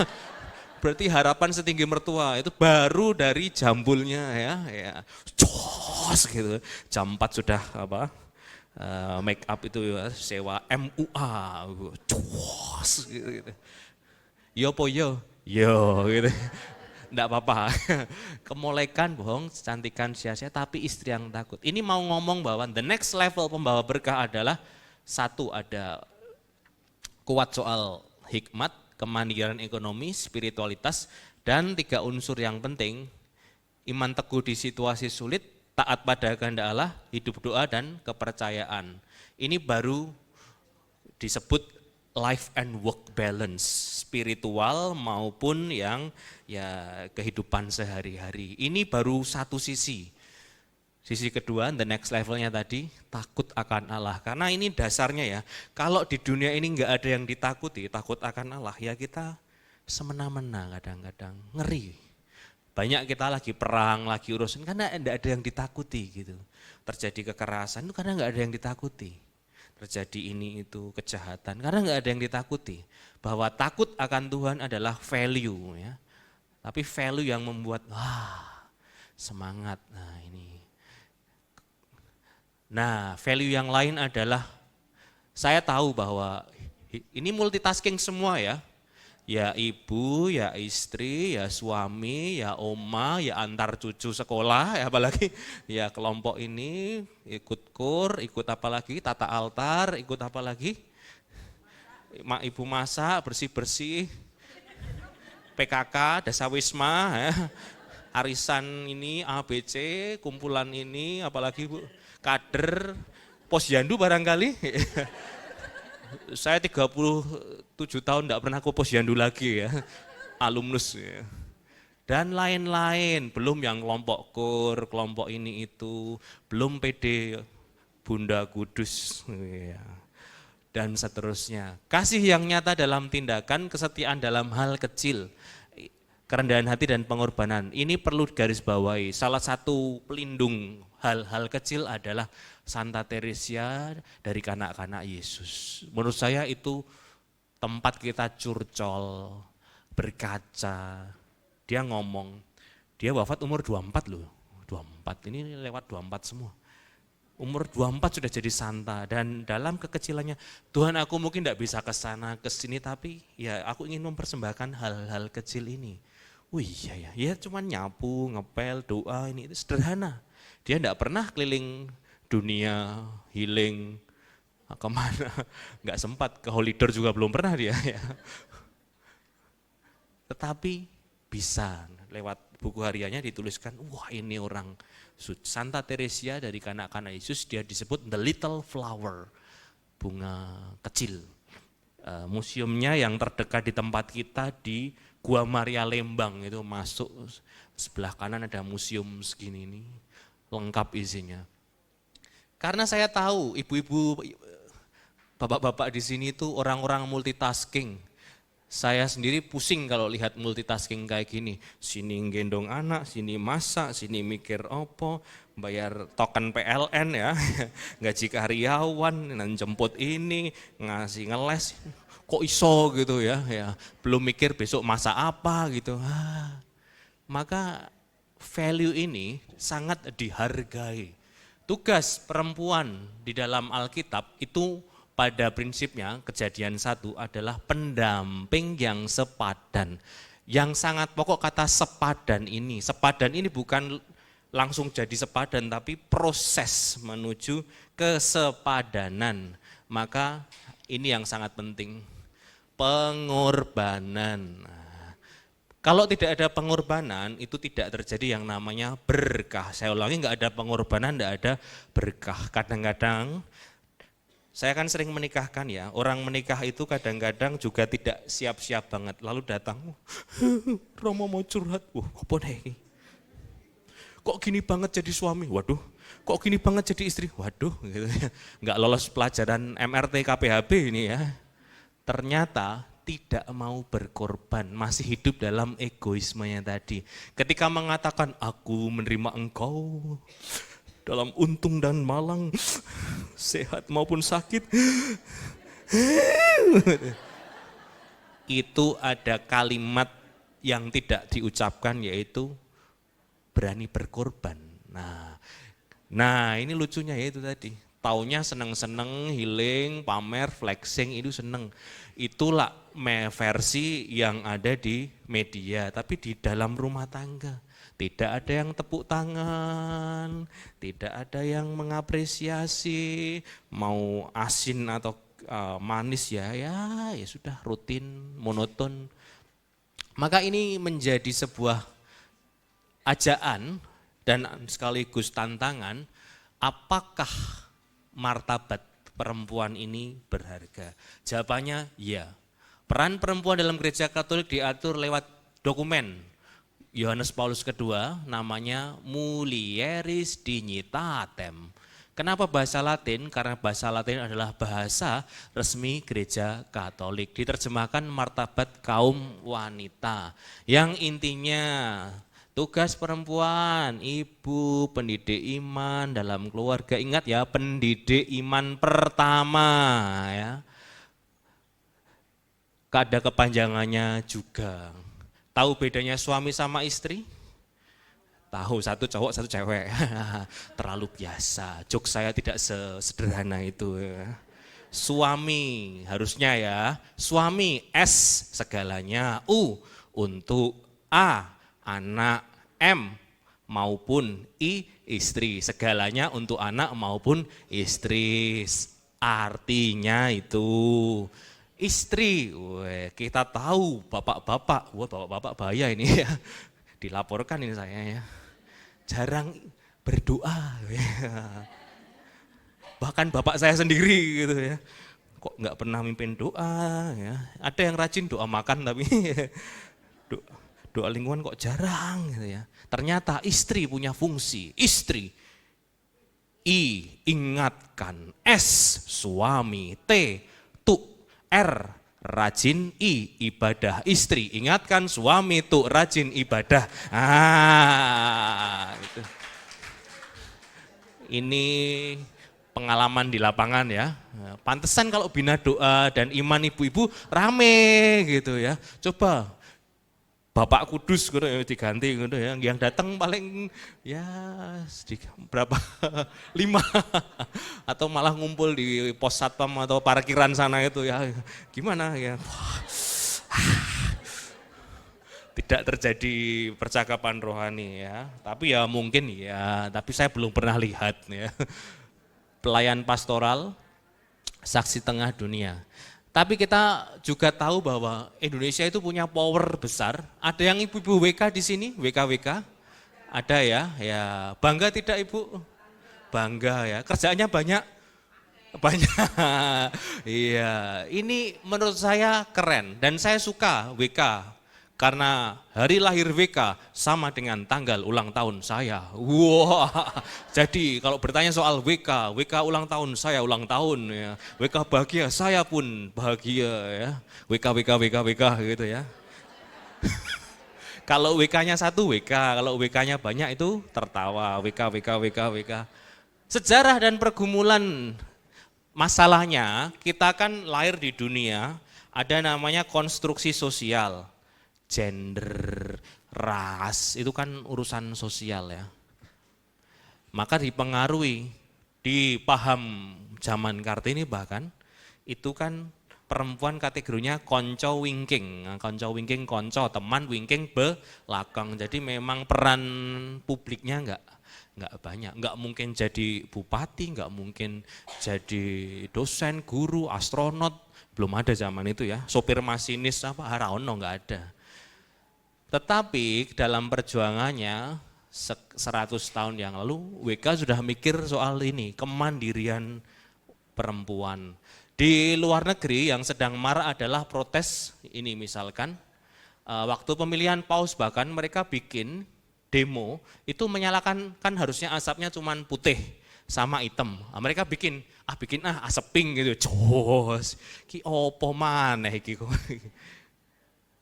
Berarti harapan setinggi mertua itu baru dari jambulnya ya. Jos gitu. Jam 4 sudah make up itu ya, sewa MUA. Jos gitu. Yo po yo. Yo gitu. Enggak apa-apa. Kemolekan bohong, kecantikan sia-sia tapi istri yang takut. Ini mau ngomong bahwa the next level pembawa berkah adalah satu, ada kuat soal hikmat, kemandirian ekonomi, spiritualitas, dan 3 unsur yang penting, iman teguh di situasi sulit, taat pada kehendak Allah, hidup doa, dan kepercayaan. Ini baru disebut life and work balance, spiritual maupun yang ya kehidupan sehari-hari. Ini baru satu sisi. Sisi kedua, the next levelnya tadi, takut akan Allah. Karena ini dasarnya ya, kalau di dunia ini enggak ada yang ditakuti, takut akan Allah, ya kita semena-mena kadang-kadang, ngeri. Banyak kita lagi perang, lagi urusan, karena enggak ada yang ditakuti gitu. Terjadi kekerasan itu karena enggak ada yang ditakuti. Terjadi ini itu kejahatan, karena enggak ada yang ditakuti. Bahwa takut akan Tuhan adalah value ya. Tapi value yang membuat, semangat, Nah, value yang lain adalah saya tahu bahwa ini multitasking semua ya. Ya ibu, ya istri, ya suami, ya oma, ya antar cucu sekolah, ya apalagi ya kelompok ini ikut kur, ikut apa lagi, tata altar, ikut apa lagi? Ibu masak, bersih-bersih, PKK, Dasawisma, ya. Arisan ini ABC, kumpulan ini apalagi Bu? Kader, posyandu barangkali. Saya 37 tahun enggak pernah ke posyandu lagi ya, alumnus ya. Dan lain-lain, belum yang kelompok kur, kelompok ini itu, belum PD Bunda Kudus ya. Dan seterusnya. Kasih yang nyata dalam tindakan, kesetiaan dalam hal kecil, kerendahan hati dan pengorbanan. Ini perlu garis bawahi. Salah satu pelindung hal-hal kecil adalah Santa Teresia dari kanak-kanak Yesus. Menurut saya itu tempat kita curcol, berkaca. Dia ngomong, dia wafat umur 24 loh. 24, ini lewat 24 semua. Umur 24 sudah jadi santa, dan dalam kekecilannya, Tuhan aku mungkin tidak bisa ke sana, ke sini, tapi ya aku ingin mempersembahkan hal-hal kecil ini. Oh iya ya cuman nyapu, ngepel, doa, ini itu sederhana. Dia tidak pernah keliling dunia, healing, kemana, nggak sempat, ke Holidor juga belum pernah dia. Ya. Tetapi bisa, lewat buku hariannya dituliskan, wah ini orang Santa Teresia dari kanak-kanak Yesus, dia disebut the little flower, bunga kecil. Museumnya yang terdekat di tempat kita di Gua Maria Lembang, itu masuk sebelah kanan ada museum segini ini. Lengkap isinya. Karena saya tahu ibu-ibu, bapak-bapak di sini itu orang-orang multitasking. Saya sendiri pusing kalau lihat multitasking kayak gini. Sini gendong anak, sini masak, sini mikir opo, bayar token PLN ya, gaji karyawan, dan jemput ini, ngasih ngeles. Kok iso gitu ya, belum mikir besok masak apa gitu. Maka value ini sangat dihargai. Tugas perempuan di dalam Alkitab itu pada prinsipnya Kejadian 1 adalah pendamping yang sepadan. Yang sangat pokok kata sepadan ini bukan langsung jadi sepadan tapi proses menuju kesepadanan. Maka ini yang sangat penting, pengorbanan. Kalau tidak ada pengorbanan itu tidak terjadi yang namanya berkah. Saya ulangi, enggak ada pengorbanan, enggak ada berkah. Kadang-kadang saya kan sering menikahkan ya, orang menikah itu kadang-kadang juga tidak siap-siap banget. Lalu datang, Romo mau curhat, apa nih? Kok gini banget jadi suami? Waduh, kok gini banget jadi istri? Waduh, gitu ya. Enggak lolos pelajaran MRT KPHB ini ya. Ternyata tidak mau berkorban, masih hidup dalam egoismenya tadi. Ketika mengatakan, aku menerima engkau, dalam untung dan malang, sehat maupun sakit, itu ada kalimat yang tidak diucapkan yaitu berani berkorban. Nah ini lucunya ya itu tadi. Taunya seneng-seneng, healing, pamer, flexing itu seneng. Itulah versi yang ada di media, tapi di dalam rumah tangga. Tidak ada yang tepuk tangan, tidak ada yang mengapresiasi, mau asin atau manis ya sudah rutin, monoton. Maka ini menjadi sebuah ajaan dan sekaligus tantangan, apakah martabat perempuan ini berharga? Jawabannya ya. Peran perempuan dalam gereja Katolik diatur lewat dokumen Yohanes Paulus II, namanya Mulieris Dignitatem. Kenapa bahasa Latin? Karena bahasa Latin adalah bahasa resmi gereja Katolik. Diterjemahkan martabat kaum wanita. Yang intinya tugas perempuan, ibu, pendidik iman dalam keluarga. Ingat ya, pendidik iman pertama ya. Ada kepanjangannya juga. Tahu bedanya suami sama istri? Tahu, satu cowok, satu cewek. Terlalu biasa, jok saya tidak sesederhana itu. Suami harusnya ya, suami S segalanya, U untuk A, anak, M maupun I, istri. Segalanya untuk anak maupun istri. Artinya itu istri, kita tahu bapak-bapak, bapak-bapak bahaya ini ya, dilaporkan ini saya ya, jarang berdoa, bahkan bapak saya sendiri gitu ya, kok nggak pernah mimpin doa ya, ada yang rajin doa makan tapi doa lingkungan kok jarang gitu ya. Ternyata istri punya fungsi, istri, I ingatkan, S suami, T R rajin, I ibadah, istri ingatkan suami tuh rajin ibadah. Gitu. Ini pengalaman di lapangan ya. Pantesan kalau bina doa dan iman ibu-ibu rame gitu ya. Coba Bapak Kudus gitu ya, diganti gitu ya. Yang datang paling ya berapa 5 atau malah ngumpul di pos satpam atau parkiran sana itu ya. Gimana ya? Tidak terjadi percakapan rohani ya. Tapi ya mungkin ya, tapi saya belum pernah lihat ya. Pelayan pastoral saksi tengah dunia. Tapi kita juga tahu bahwa Indonesia itu punya power besar. Ada yang ibu-ibu WK di sini, WK-WK? Ada ya, ya bangga tidak Ibu? Bangga ya, kerjaannya banyak? Banyak, iya. Ini menurut saya keren dan saya suka WK. Karena hari lahir WK sama dengan tanggal ulang tahun saya. Wah, jadi kalau bertanya soal WK ulang tahun, saya ulang tahun ya. WK bahagia, saya pun bahagia ya. WK gitu ya. Kalau WK-nya satu WK, kalau WK-nya banyak itu tertawa. WK. Sejarah dan pergumulan, masalahnya kita kan lahir di dunia, ada namanya konstruksi sosial. Gender, ras, itu kan urusan sosial ya. Maka dipengaruhi, di paham zaman Kartini bahkan, itu kan perempuan kategorinya konco wingking. Nah, konco wingking konco, teman wingking belakang. Jadi memang peran publiknya nggak banyak. Nggak mungkin jadi bupati, nggak mungkin jadi dosen, guru, astronot. Belum ada zaman itu ya. Sopir masinis apa haraono nggak ada. Tetapi dalam perjuangannya 100 tahun yang lalu WK sudah mikir soal ini, kemandirian perempuan. Di luar negeri yang sedang marak adalah protes ini misalkan, waktu pemilihan paus bahkan mereka bikin demo, itu menyalakan, kan harusnya asapnya cuma putih sama hitam. Mereka bikin asap pink gitu, jos, ki opo maneh iki kok.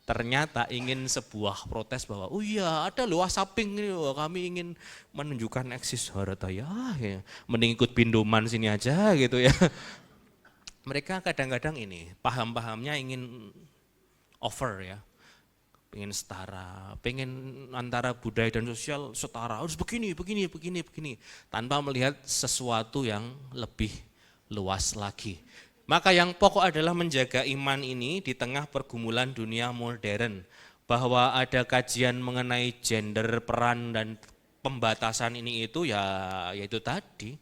Ternyata ingin sebuah protes bahwa, oh iya ada loh asap pink ini, kami ingin menunjukkan eksis Harataya, ya. Mending ikut pindoman sini aja gitu ya. Mereka kadang-kadang ini, paham-pahamnya ingin over ya, pengen setara, pengen antara budaya dan sosial setara, harus begini, tanpa melihat sesuatu yang lebih luas lagi. Maka yang pokok adalah menjaga iman ini di tengah pergumulan dunia modern, bahwa ada kajian mengenai gender, peran dan pembatasan ini itu ya itu tadi.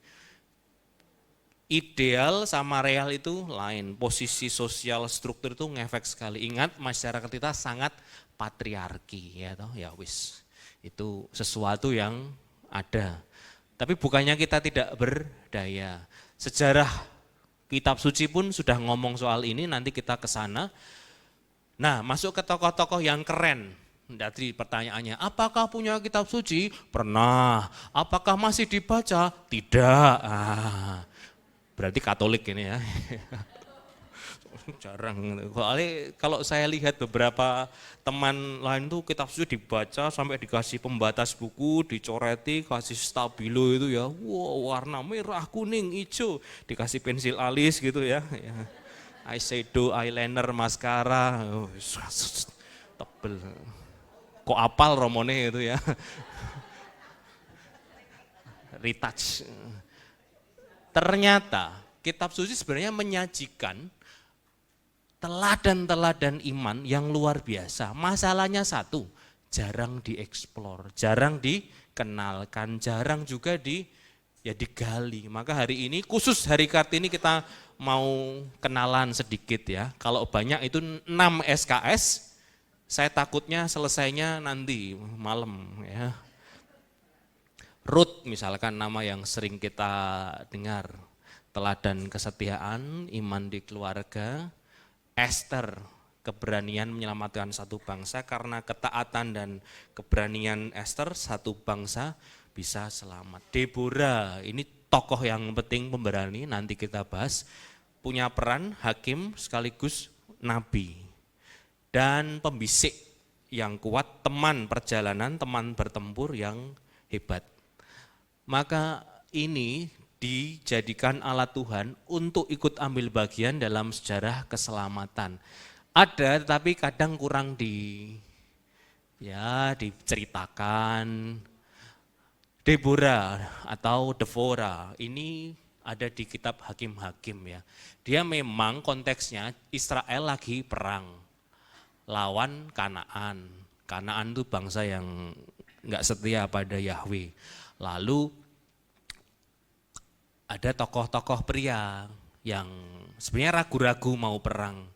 Ideal sama real itu lain, posisi sosial struktur itu ngefek sekali. Ingat masyarakat kita sangat patriarki ya toh, ya wis. Itu sesuatu yang ada. Tapi bukannya kita tidak berdaya. Sejarah kitab suci pun sudah ngomong soal ini, nanti kita ke sana. Nah, masuk ke tokoh-tokoh yang keren. Dari pertanyaannya, apakah punya kitab suci? Pernah. Apakah masih dibaca? Tidak. Berarti Katolik ini ya. Jarang. Kalau saya lihat beberapa teman lain tuh kitab suci dibaca sampai dikasih pembatas buku, dicoreti, kasih stabilo itu ya. Wow, warna merah, kuning, hijau, dikasih pensil alis gitu ya. Eyeshadow, eyeliner, maskara, tebel. Kok apal romone itu ya. Retouch. Ternyata kitab suci sebenarnya menyajikan teladan-teladan iman yang luar biasa. Masalahnya satu, jarang dieksplor, jarang dikenalkan, jarang juga digali. Maka hari ini, khusus hari Kartini kita mau kenalan sedikit ya. Kalau banyak itu 6 SKS, saya takutnya selesainya nanti malam ya. Ruth misalkan nama yang sering kita dengar, teladan kesetiaan, iman di keluarga. Esther, keberanian menyelamatkan satu bangsa, karena ketaatan dan keberanian Esther satu bangsa bisa selamat. Deborah, ini tokoh yang penting, pemberani, nanti kita bahas, punya peran hakim sekaligus nabi. Dan pembisik yang kuat, teman perjalanan, teman bertempur yang hebat. Maka ini dijadikan alat Tuhan untuk ikut ambil bagian dalam sejarah keselamatan. Ada tetapi kadang kurang diceritakan. Deborah atau Deborah ini ada di kitab Hakim-Hakim ya. Dia memang konteksnya Israel lagi perang lawan Kanaan. Kanaan itu bangsa yang enggak setia pada Yahweh. Lalu ada tokoh-tokoh pria yang sebenarnya ragu-ragu mau perang.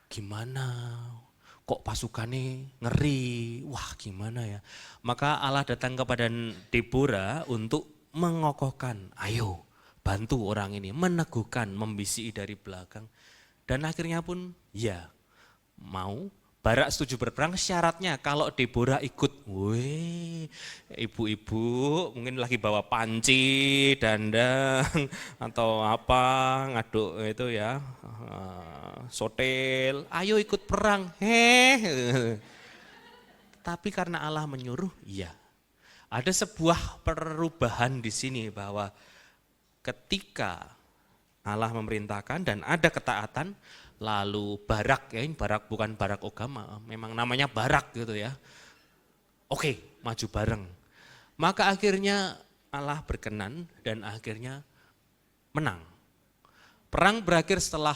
Gimana? Kok pasukannya ngeri? Wah, gimana ya? Maka Allah datang kepada Deborah untuk mengokohkan. Ayo, bantu orang ini, meneguhkan, membisiki dari belakang. Dan akhirnya pun ya mau. Barak setuju berperang, syaratnya kalau Deborah ikut. Wih, ibu-ibu mungkin lagi bawa panci, dandang, atau apa, ngaduk itu ya, sotel, ayo ikut perang. Tapi karena Allah menyuruh, iya. Ada sebuah perubahan di sini bahwa ketika Allah memerintahkan dan ada ketaatan, lalu Barak, ya ini Barak bukan Barak Obama, memang namanya Barak gitu ya. Oke, maju bareng. Maka akhirnya Allah berkenan dan akhirnya menang. Perang berakhir setelah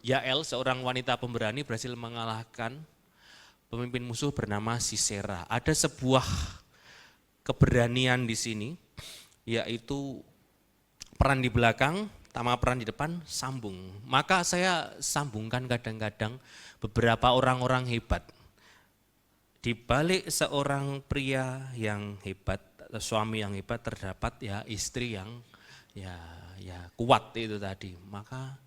Yael, seorang wanita pemberani, berhasil mengalahkan pemimpin musuh bernama Sisera. Ada sebuah keberanian di sini, yaitu peran di belakang, sama peran di depan, sambung. Maka saya sambungkan kadang-kadang beberapa orang-orang hebat. Di balik seorang pria yang hebat, suami yang hebat, terdapat ya istri yang ya kuat itu tadi. Maka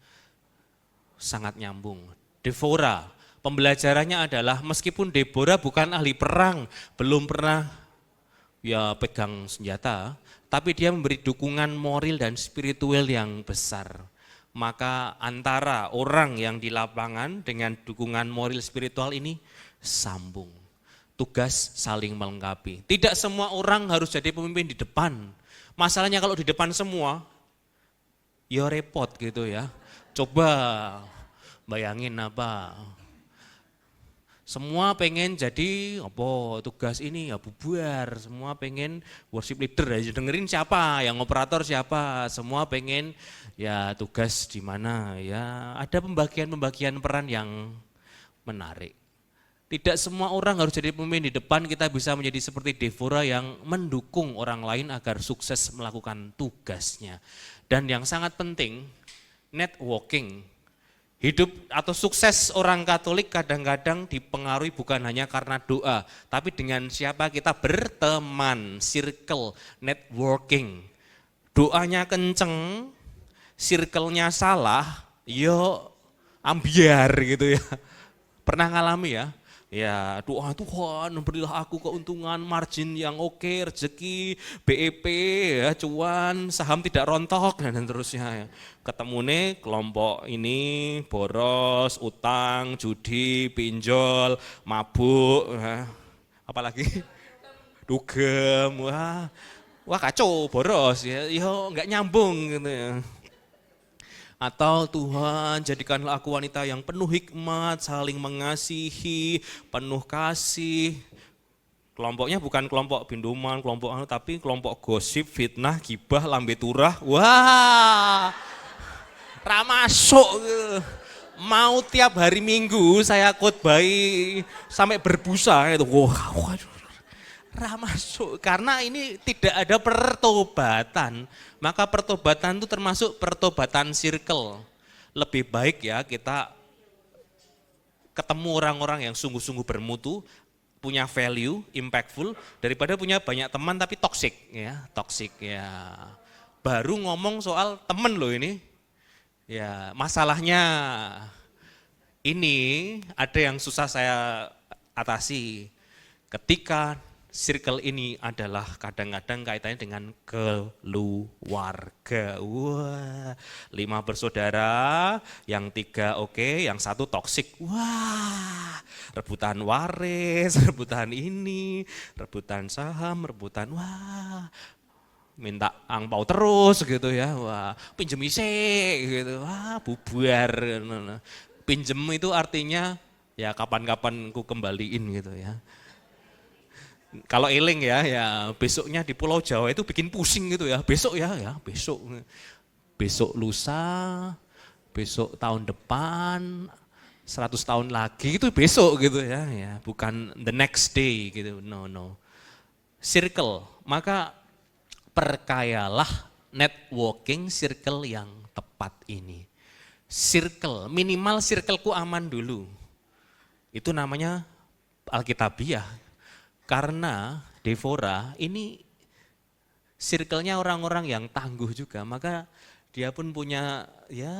sangat nyambung. Deborah, pembelajarannya adalah meskipun Deborah bukan ahli perang, belum pernah ya pegang senjata, tapi dia memberi dukungan moral dan spiritual yang besar. Maka antara orang yang di lapangan dengan dukungan moral spiritual ini sambung. Tugas saling melengkapi. Tidak semua orang harus jadi pemimpin di depan. Masalahnya kalau di depan semua, ya repot gitu ya. Coba bayangin apa, semua pengen jadi apa tugas ini ya bubar, semua pengen worship leader aja, dengerin siapa, yang operator siapa, semua pengen ya tugas di mana ya, ada pembagian peran yang menarik. Tidak semua orang harus jadi pemimpin di depan, kita bisa menjadi seperti Deborah yang mendukung orang lain agar sukses melakukan tugasnya. Dan yang sangat penting, networking. Hidup atau sukses orang Katolik kadang-kadang dipengaruhi bukan hanya karena doa, tapi dengan siapa kita berteman, circle, networking. Doanya kenceng, circle-nya salah, yo ambiar gitu ya. Pernah ngalami ya? Ya doa Tuhan berilah aku keuntungan, margin yang oke, rezeki, BEP, ya, cuan, saham tidak rontok dan terusnya. Ya. Ketemu nih kelompok ini boros, utang, judi, pinjol, mabuk, ya. Apalagi dugem, wah kacau, boros ya, yo nggak nyambung gitu ya. Atau Tuhan jadikanlah aku wanita yang penuh hikmat, saling mengasihi, penuh kasih. Kelompoknya bukan kelompok binduman, kelompok tapi kelompok gosip, fitnah, gibah, lambe turah. Wah, ramasuk. Mau tiap hari Minggu saya khotbahi sampai berbusa itu. Wah, ramasuk. Karena ini tidak ada pertobatan. Maka pertobatan itu termasuk pertobatan circle. Lebih baik ya kita ketemu orang-orang yang sungguh-sungguh bermutu, punya value, impactful, daripada punya banyak teman tapi toxic ya, toxic ya. Baru ngomong soal temen loh ini. Ya, masalahnya ini ada yang susah saya atasi. Ketika circle ini adalah kadang-kadang kaitannya dengan keluarga. Wah, 5 bersaudara, yang 3 oke, yang 1 toksik. Wah, rebutan waris, rebutan ini, rebutan saham, rebutan wah, minta angpau terus gitu ya. Wah, pinjem isik gitu. Wah, bubar. Pinjem itu artinya ya kapan-kapan ku kembaliin gitu ya. Kalau eling ya besoknya di Pulau Jawa itu bikin pusing gitu ya. Besok ya besok. Besok lusa, besok tahun depan, 100 tahun lagi itu besok gitu ya. Bukan the next day gitu. No. Circle, maka perkayalah networking circle yang tepat ini. Circle, minimal circleku aman dulu. Itu namanya Alkitabiah. Karena Deborah ini circle-nya orang-orang yang tangguh juga, maka dia pun punya ya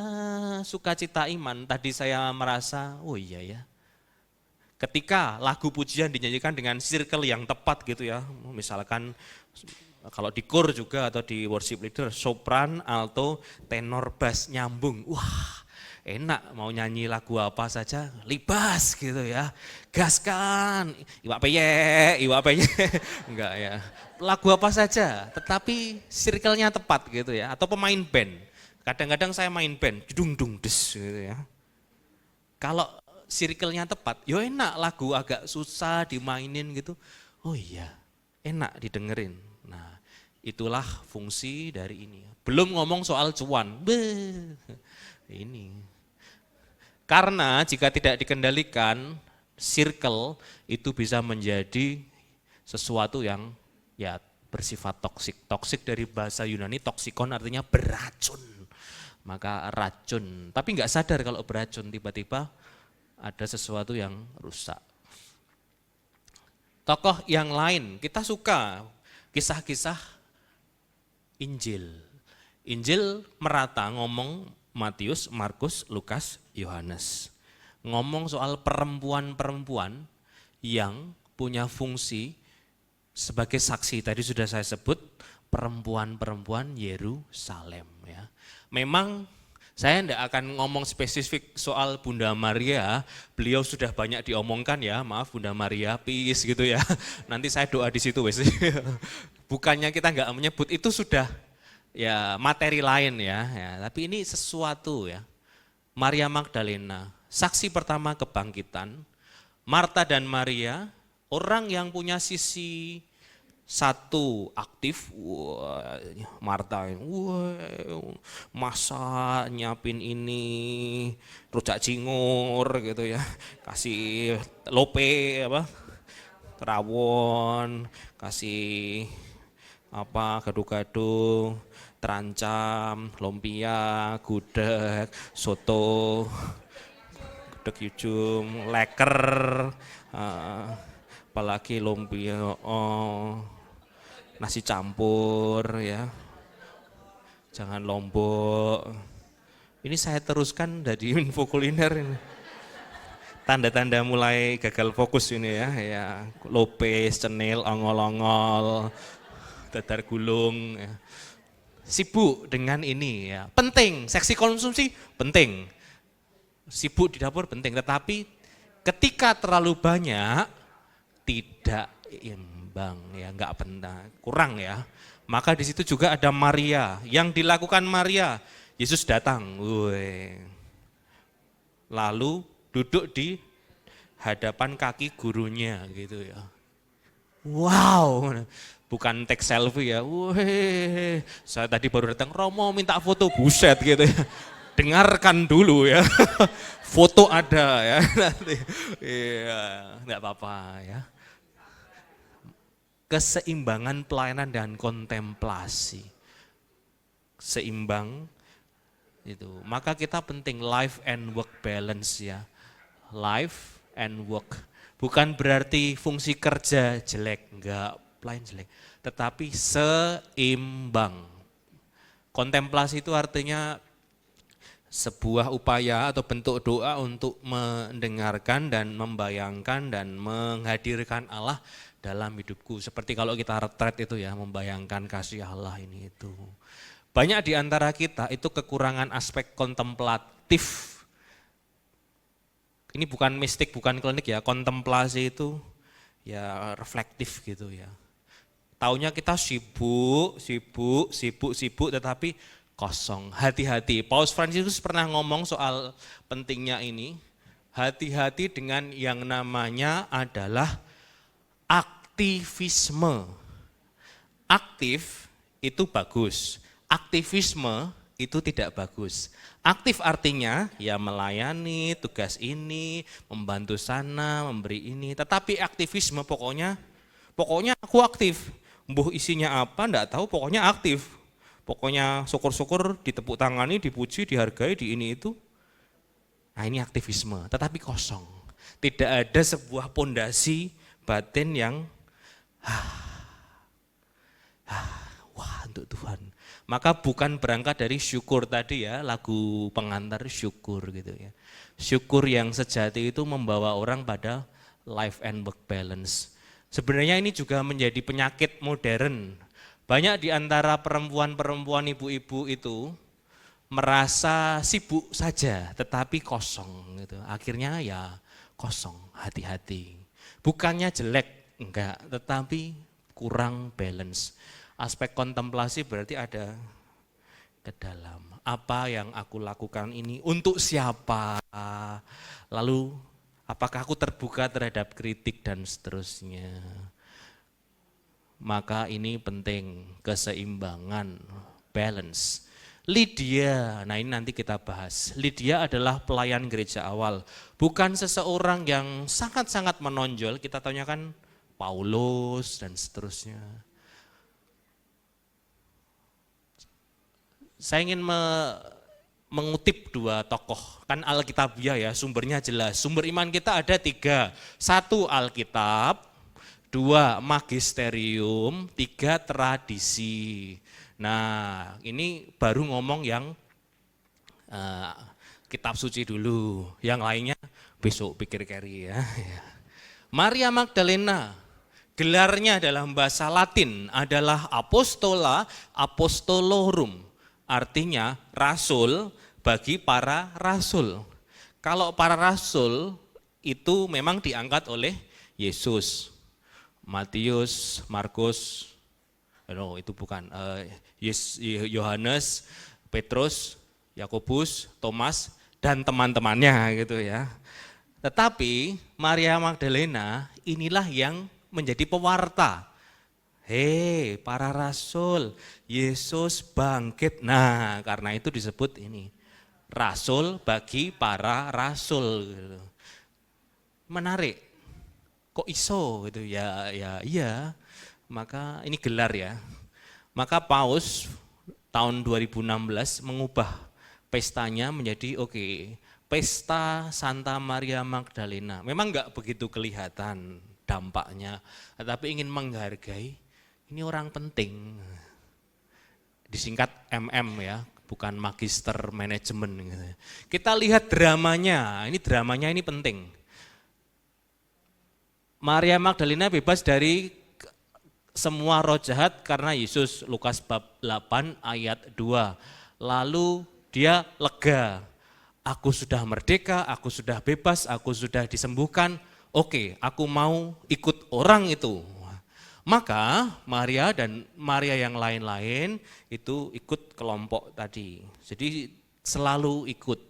sukacita iman. Tadi saya merasa, oh iya ya, ketika lagu pujian dinyanyikan dengan circle yang tepat gitu ya, misalkan kalau di kor juga atau di worship leader, sopran, alto, tenor, bass nyambung, wah enak mau nyanyi lagu apa saja, libas gitu ya, gaskan, iwak peye, enggak ya, lagu apa saja, tetapi circle-nya tepat gitu ya, atau pemain band, kadang-kadang saya main band, dung des gitu ya, kalau circle-nya tepat, yo enak lagu agak susah dimainin gitu, oh iya, enak didengerin. Nah, Itulah fungsi dari ini. Belum ngomong soal cuan. Beuh, ini. Karena jika tidak dikendalikan, circle itu bisa menjadi sesuatu yang ya bersifat toksik. Toksik dari bahasa Yunani, toksikon artinya beracun. Maka racun, tapi nggak sadar kalau beracun, tiba-tiba ada sesuatu yang rusak. Tokoh yang lain, kita suka kisah-kisah Injil. Injil merata ngomong Matius, Markus, Lukas, Yohanes. Ngomong soal perempuan-perempuan yang punya fungsi sebagai saksi. Tadi sudah saya sebut perempuan-perempuan Yerusalem. Ya. Memang saya tidak akan ngomong spesifik soal Bunda Maria, beliau sudah banyak diomongkan ya, maaf Bunda Maria, peace gitu ya. Nanti saya doa di situ wes. Bukannya kita nggak menyebut, itu sudah ya materi lain ya, tapi ini sesuatu ya. Maria Magdalena, saksi pertama kebangkitan. Marta dan Maria, orang yang punya sisi satu aktif, wah, Marta, masak nyiapin ini, rujak cingur gitu ya, kasih lope apa, rawon, kasih apa gado-gado, terancam, lumpia, gudeg, soto, gudeg yujum, leker, apalagi lumpia, nasi campur ya, jangan lombok. Ini saya teruskan dari info kuliner ini. Tanda-tanda mulai gagal fokus ini ya lopes, cenil, ongol-ongol, dadar gulung. Ya. Sibuk dengan ini ya, penting, seksi konsumsi penting. Sibuk di dapur penting, tetapi ketika terlalu banyak tidak imbang ya, nggak penting, kurang ya. Maka di situ juga ada Maria, yang dilakukan Maria, Yesus datang, lalu duduk di hadapan kaki gurunya gitu ya. Wow, bukan take selfie ya. Saya tadi baru datang, Romo minta foto, buset gitu ya. Dengarkan dulu ya, foto ada ya. Iya, nggak apa-apa ya. Keseimbangan pelayanan dan kontemplasi, seimbang itu. Maka kita penting life and work balance ya, life and work. Bukan berarti fungsi kerja jelek, enggak, pelayan jelek, tetapi seimbang. Kontemplasi itu artinya sebuah upaya atau bentuk doa untuk mendengarkan dan membayangkan dan menghadirkan Allah dalam hidupku. Seperti kalau kita retret itu ya, membayangkan kasih Allah ini itu. Banyak di antara kita itu kekurangan aspek kontemplatif. Ini bukan mistik, bukan klinik ya, kontemplasi itu ya reflektif gitu ya. Taunya kita sibuk, tetapi kosong, hati-hati. Paus Fransiskus pernah ngomong soal pentingnya ini, hati-hati dengan yang namanya adalah aktivisme. Aktif itu bagus, aktivisme itu tidak bagus. Aktif artinya ya melayani, tugas ini, membantu sana, memberi ini. Tetapi aktivisme pokoknya aku aktif. Mbuh isinya apa enggak tahu, pokoknya aktif. Pokoknya syukur-syukur, ditepuk tangani, dipuji, dihargai, di ini itu. Nah ini aktivisme, tetapi kosong. Tidak ada sebuah pondasi batin yang wah untuk Tuhan. Maka bukan berangkat dari syukur tadi ya, lagu pengantar syukur gitu ya. Syukur yang sejati itu membawa orang pada life and work balance. Sebenarnya ini juga menjadi penyakit modern. Banyak di antara perempuan-perempuan ibu-ibu itu merasa sibuk saja tetapi kosong gitu. Akhirnya ya kosong, hati-hati. Bukannya jelek, enggak, tetapi kurang balance. Aspek kontemplasi berarti ada ke dalam. Apa yang aku lakukan ini untuk siapa? Lalu apakah aku terbuka terhadap kritik dan seterusnya? Maka ini penting, keseimbangan, balance. Lydia, nah ini nanti kita bahas. Lydia adalah pelayan gereja awal, bukan seseorang yang sangat-sangat menonjol. Kita taunya kan Paulus dan seterusnya. Saya ingin mengutip dua tokoh, kan Alkitabiah ya, sumbernya jelas. Sumber iman kita ada 3, 1 Alkitab, 2 magisterium, 3 tradisi. Nah ini baru ngomong yang kitab suci dulu, yang lainnya besok pikir keri ya. Maria Magdalena, gelarnya dalam bahasa Latin adalah apostola apostolorum, artinya rasul bagi para rasul. Kalau para rasul itu memang diangkat oleh Yesus, Matius, Markus, itu bukan, Yohanes, Petrus, Yakobus, Thomas, dan teman-temannya gitu ya. Tetapi Maria Magdalena inilah yang menjadi pewarta. Hei para rasul, Yesus bangkit. Nah karena itu disebut ini, rasul bagi para rasul. Gitu. Menarik, kok iso gitu ya, iya. Maka ini gelar ya. Maka Paus tahun 2016 mengubah pestanya menjadi Pesta Santa Maria Magdalena. Memang enggak begitu kelihatan dampaknya, tetapi ingin menghargai ini orang penting. Disingkat MM ya, bukan magister manajemen. Kita lihat dramanya, ini penting. Maria Magdalena bebas dari semua roh jahat karena Yesus, Lukas bab 8 ayat 2. Lalu dia lega, aku sudah merdeka, aku sudah bebas, aku sudah disembuhkan, aku mau ikut orang itu. Maka Maria dan Maria yang lain-lain itu ikut kelompok tadi, jadi selalu ikut.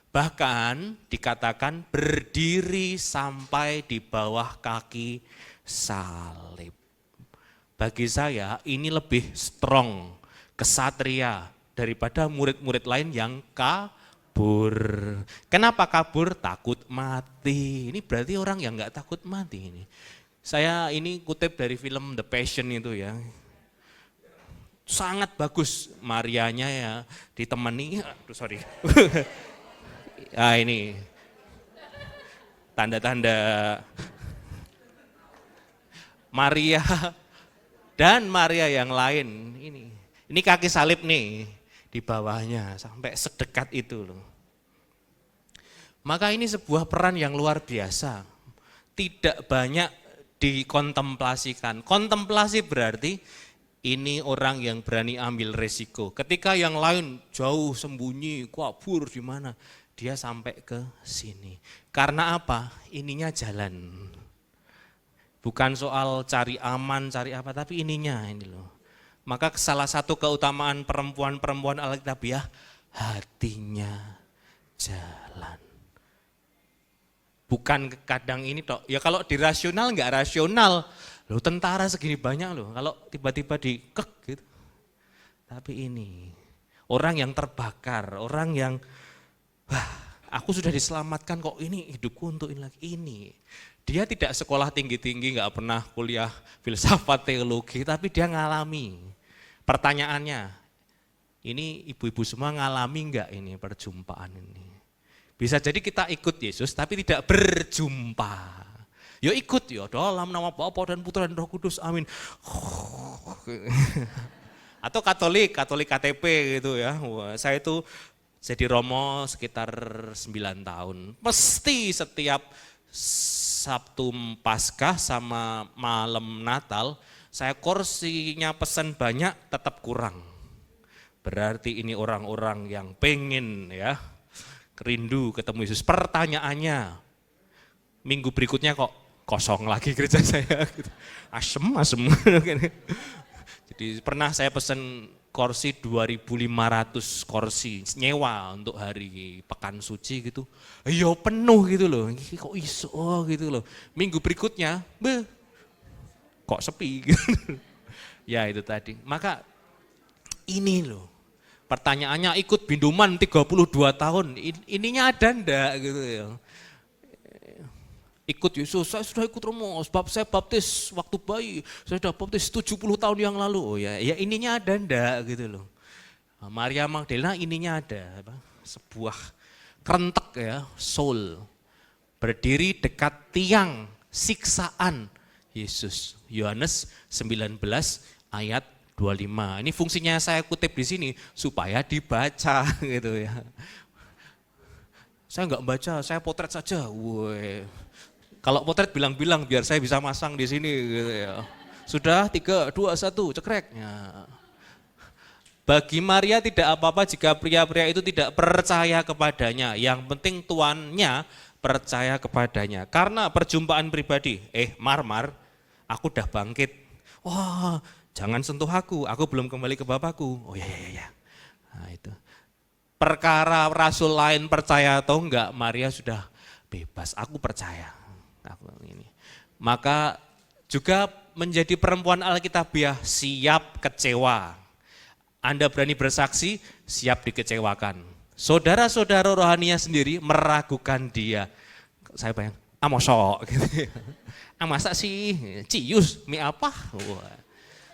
Bahkan dikatakan berdiri sampai di bawah kaki salib. Bagi saya ini lebih strong, kesatria daripada murid-murid lain yang kabur. Kenapa kabur? Takut mati. Ini berarti orang yang enggak takut mati ini. Saya ini kutip dari film The Passion itu ya. Sangat bagus Marianya ya, ditemani, sorry. Ini tanda-tanda Maria dan Maria yang lain ini kaki salib nih di bawahnya sampai sedekat itu loh. Maka ini sebuah peran yang luar biasa, tidak banyak dikontemplasikan. Kontemplasi berarti ini orang yang berani ambil resiko. Ketika yang lain jauh sembunyi, kabur di mana, dia sampai ke sini. Karena apa? Ininya jalan. Bukan soal cari aman, cari apa, tapi ininya ini loh. Maka salah satu keutamaan perempuan-perempuan Alkitabiah, hatinya jalan. Bukan kadang ini toh, ya kalau dirasional enggak rasional. Loh tentara segini banyak loh, kalau tiba-tiba dikek gitu. Tapi ini, orang yang terbakar, orang yang, aku sudah diselamatkan kok ini hidupku untuk ini lagi, ini. Dia tidak sekolah tinggi-tinggi, nggak pernah kuliah filsafat teologi, tapi dia ngalami. Pertanyaannya, ini ibu-ibu semua ngalami nggak ini perjumpaan ini? Bisa jadi kita ikut Yesus, tapi tidak berjumpa. Yo ikut yo dalam nama Bapa dan Putra dan Roh Kudus, amin. Atau Katolik KTP gitu ya. Wah, saya itu jadi romo sekitar 9 tahun. Mesti setiap Sabtu Paskah sama malam Natal, saya kursinya pesan banyak tetap kurang. Berarti ini orang-orang yang pengen ya, rindu ketemu Yesus. Pertanyaannya, minggu berikutnya kok kosong lagi gereja saya. Asem. Jadi pernah saya pesan kursi 2.500 kursi nyewa untuk hari pekan suci gitu. Yo penuh gitu loh, kok iso gitu loh. Minggu berikutnya, kok sepi. Ya itu tadi. Maka ini loh, pertanyaannya ikut binduman 32 tahun, ininya ada ndak gitu ya. Ikut Yesus, saya sudah ikut romo, sebab saya baptis waktu bayi, saya sudah baptis 70 tahun yang lalu. Oh ya, ya ininya ada ndak gitu loh. Maria Magdalena ininya ada, sebuah kerentek ya, soul, berdiri dekat tiang siksaan Yesus. Yohanes 19 ayat 25. Ini fungsinya saya kutip di sini supaya dibaca gitu ya. Saya enggak baca, saya potret saja. Woi. Kalau potret bilang-bilang biar saya bisa masang di sini gitu ya. Sudah 3, 2, 1 cekrek. Ya. Bagi Maria tidak apa-apa jika pria-pria itu tidak percaya kepadanya. Yang penting tuannya percaya kepadanya. Karena perjumpaan pribadi, Mar, aku udah bangkit. Wah, jangan sentuh aku belum kembali ke Bapakku. Oh ya. Nah itu. Perkara rasul lain percaya atau enggak, Maria sudah bebas, aku percaya. Ini. Maka juga menjadi perempuan Alkitabiah siap kecewa. Anda berani bersaksi, siap dikecewakan. Saudara-saudara rohaninya sendiri meragukan dia. Saya bayang, mosok gitu. Masa sih, cius, mie apa? Wah.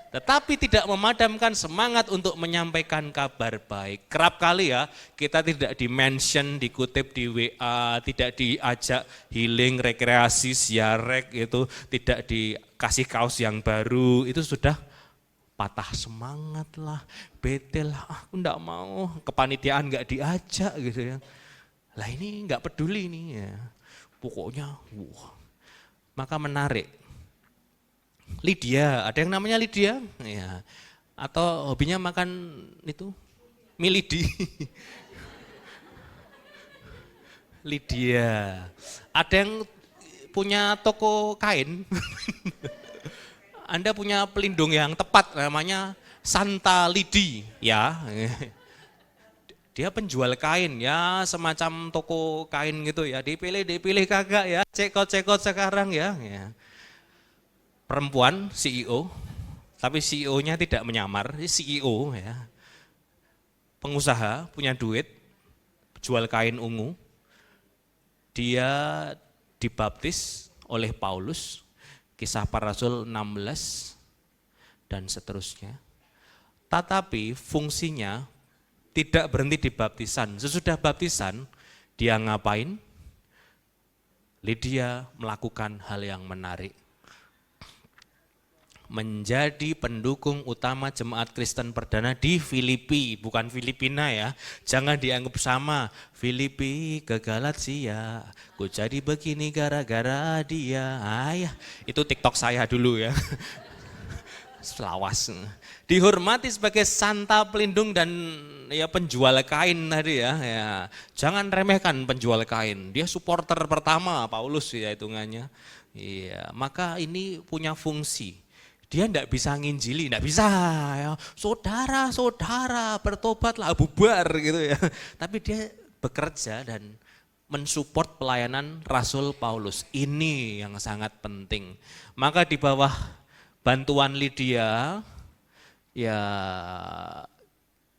Tetapi tidak memadamkan semangat untuk menyampaikan kabar baik. Kerap kali ya, kita tidak di-mention, dikutip di WA, tidak diajak healing, rekreasi, ziarek, itu tidak dikasih kaos yang baru, itu sudah patah semangat lah, bete lah, aku enggak mau, kepanitiaan enggak diajak gitu ya. Lah ini enggak peduli nih ya, pokoknya maka menarik. Lydia, ada yang namanya Lydia? Ya. Atau hobinya makan itu? Milidi. Lydia. Ada yang punya toko kain? Anda punya pelindung yang tepat, namanya Santa Lidi, ya. Dia penjual kain, ya semacam toko kain gitu ya. Dipilih kagak ya, cekot sekarang ya. Perempuan CEO, tapi CEO-nya tidak menyamar, CEO ya. Pengusaha, punya duit, jual kain ungu. Dia dibaptis oleh Paulus, Kisah Para Rasul 16 dan seterusnya. Tetapi fungsinya tidak berhenti di baptisan. Sesudah baptisan, dia ngapain? Lydia melakukan hal yang menarik. Menjadi pendukung utama jemaat Kristen perdana di Filipi, bukan Filipina ya. Jangan dianggap sama. Filipi ke Galatia, ku jadi begini gara-gara dia. Ayah, itu TikTok saya dulu ya. Selawas. Dihormati sebagai santa pelindung dan ya penjual kain tadi ya. Jangan remehkan penjual kain. Dia supporter pertama Paulus ya hitungannya. Iya, maka ini punya fungsi. Dia enggak bisa nginjili, enggak bisa ya. Saudara-saudara bertobatlah, bubar gitu ya. Tapi dia bekerja dan mensupport pelayanan Rasul Paulus. Ini yang sangat penting. Maka di bawah bantuan Lydia, ya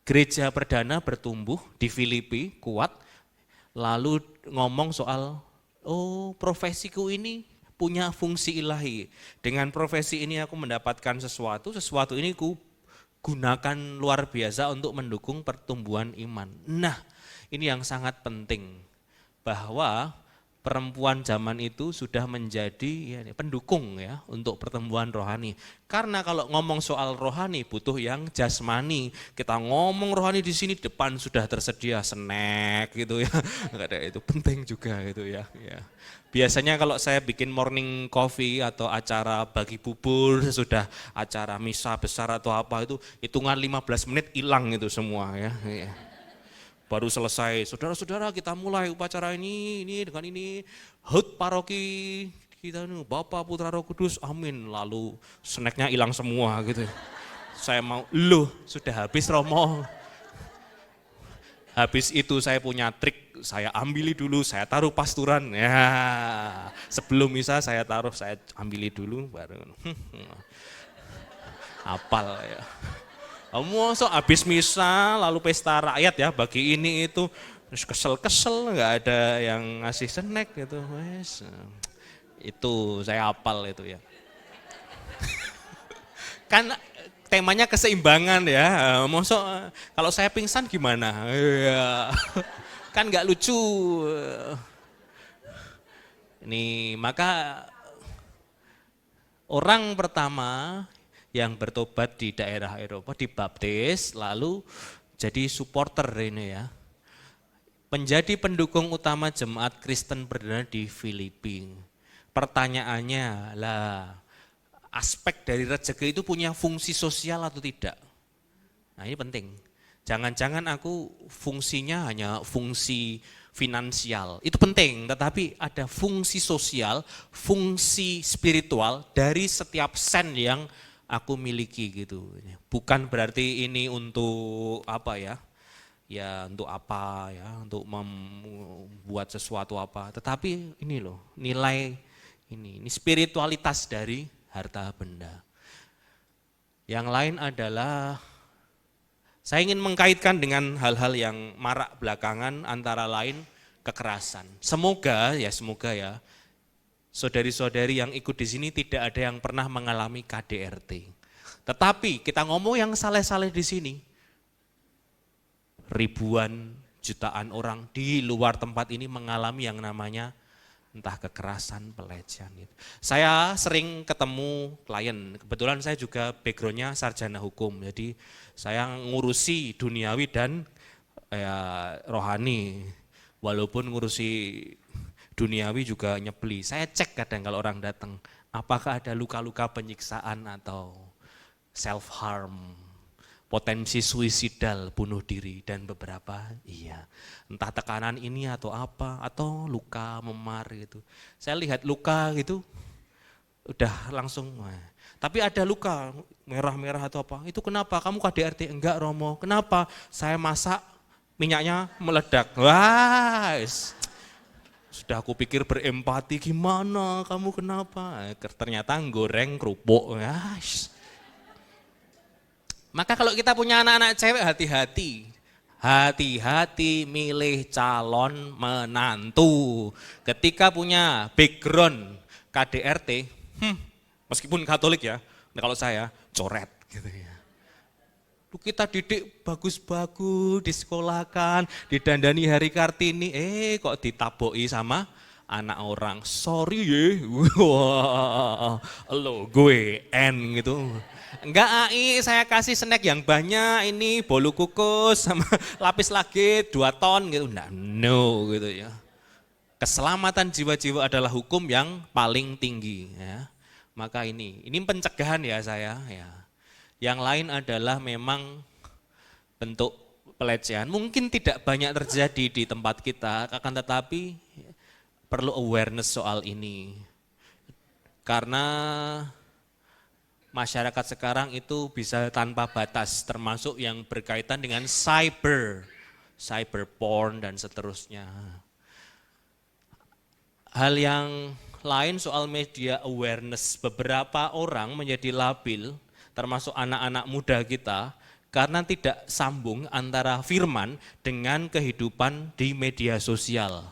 gereja perdana bertumbuh di Filipi, kuat. Lalu ngomong soal, profesiku ini punya fungsi ilahi. Dengan profesi ini aku mendapatkan sesuatu ini ku gunakan luar biasa untuk mendukung pertumbuhan iman. Nah, ini yang sangat penting, bahwa perempuan zaman itu sudah menjadi pendukung ya untuk pertumbuhan rohani. Karena kalau ngomong soal rohani butuh yang jasmani. Kita ngomong rohani di sini depan sudah tersedia snack gitu ya. Itu penting juga gitu ya. Biasanya kalau saya bikin morning coffee atau acara bagi bubur, sesudah acara misa besar atau apa itu, hitungan 15 menit hilang itu semua ya. Baru selesai, saudara-saudara kita mulai upacara ini dengan ini, HUT paroki kita nih, Bapa Putra Roh Kudus, amin. Lalu snacknya hilang semua gitu. Saya mau, sudah habis Romo. Habis itu saya punya trik, saya ambili dulu, saya taruh pasturan. Ya, sebelum misa saya taruh, saya ambili dulu, baru apal ya. Kamu so habis misa lalu pesta rakyat ya, bagi ini itu terus kesel-kesel, nggak ada yang ngasih snack gitu, wes. Itu saya apal itu ya. Kan temanya keseimbangan ya. Mosok kalau saya pingsan gimana? Ya. Kan nggak lucu. Ini maka orang pertama yang bertobat di daerah Eropa dibaptis lalu jadi supporter ini ya. Menjadi pendukung utama jemaat Kristen perdana di Filipina. Pertanyaannya lah, aspek dari rezeki itu punya fungsi sosial atau tidak? Nah ini penting. Jangan-jangan aku fungsinya hanya fungsi finansial. Itu penting, tetapi ada fungsi sosial, fungsi spiritual dari setiap sen yang aku miliki gitu. Bukan berarti ini untuk apa ya? Ya untuk apa ya? Untuk membuat sesuatu apa. Tetapi ini loh, nilai ini spiritualitas dari harta benda. Yang lain adalah saya ingin mengkaitkan dengan hal-hal yang marak belakangan antara lain kekerasan. Semoga ya saudari-saudari yang ikut di sini tidak ada yang pernah mengalami KDRT. Tetapi kita ngomong yang saleh-saleh di sini, ribuan jutaan orang di luar tempat ini mengalami yang namanya entah kekerasan, pelecehan gitu. Saya sering ketemu klien, kebetulan saya juga backgroundnya sarjana hukum, jadi saya ngurusi duniawi dan rohani, walaupun ngurusi duniawi juga nyebeli. Saya cek kadang kalau orang datang, apakah ada luka-luka penyiksaan atau self harm, potensi suicidal, bunuh diri, dan beberapa iya. Entah tekanan ini atau apa, atau luka memar gitu. Saya lihat luka gitu, udah langsung, tapi ada luka merah-merah atau apa, itu kenapa? Kamu KDRT? Enggak Romo, kenapa? Saya masak, minyaknya meledak. Wah, sudah aku pikir berempati, gimana kamu kenapa? Ternyata goreng kerupuk. Maka kalau kita punya anak-anak cewek, hati-hati milih calon menantu. Ketika punya background KDRT, meskipun Katolik ya, nah kalau saya coret gitu ya. Kita didik bagus-bagus, disekolahkan, didandani Hari Kartini, kok ditaboki sama anak orang. Sorry ya, lo gue N gitu. Enggak AI, saya kasih snack yang banyak, ini bolu kukus sama lapis legit 2 ton gitu. Enggak, no gitu ya. Keselamatan jiwa-jiwa adalah hukum yang paling tinggi ya. Maka ini pencegahan ya saya ya. Yang lain adalah memang bentuk pelecehan. Mungkin tidak banyak terjadi di tempat kita, akan tetapi perlu awareness soal ini. Karena masyarakat sekarang itu bisa tanpa batas, termasuk yang berkaitan dengan cyber porn dan seterusnya. Hal yang lain soal media awareness, beberapa orang menjadi labil, termasuk anak-anak muda kita, karena tidak sambung antara firman dengan kehidupan di media sosial.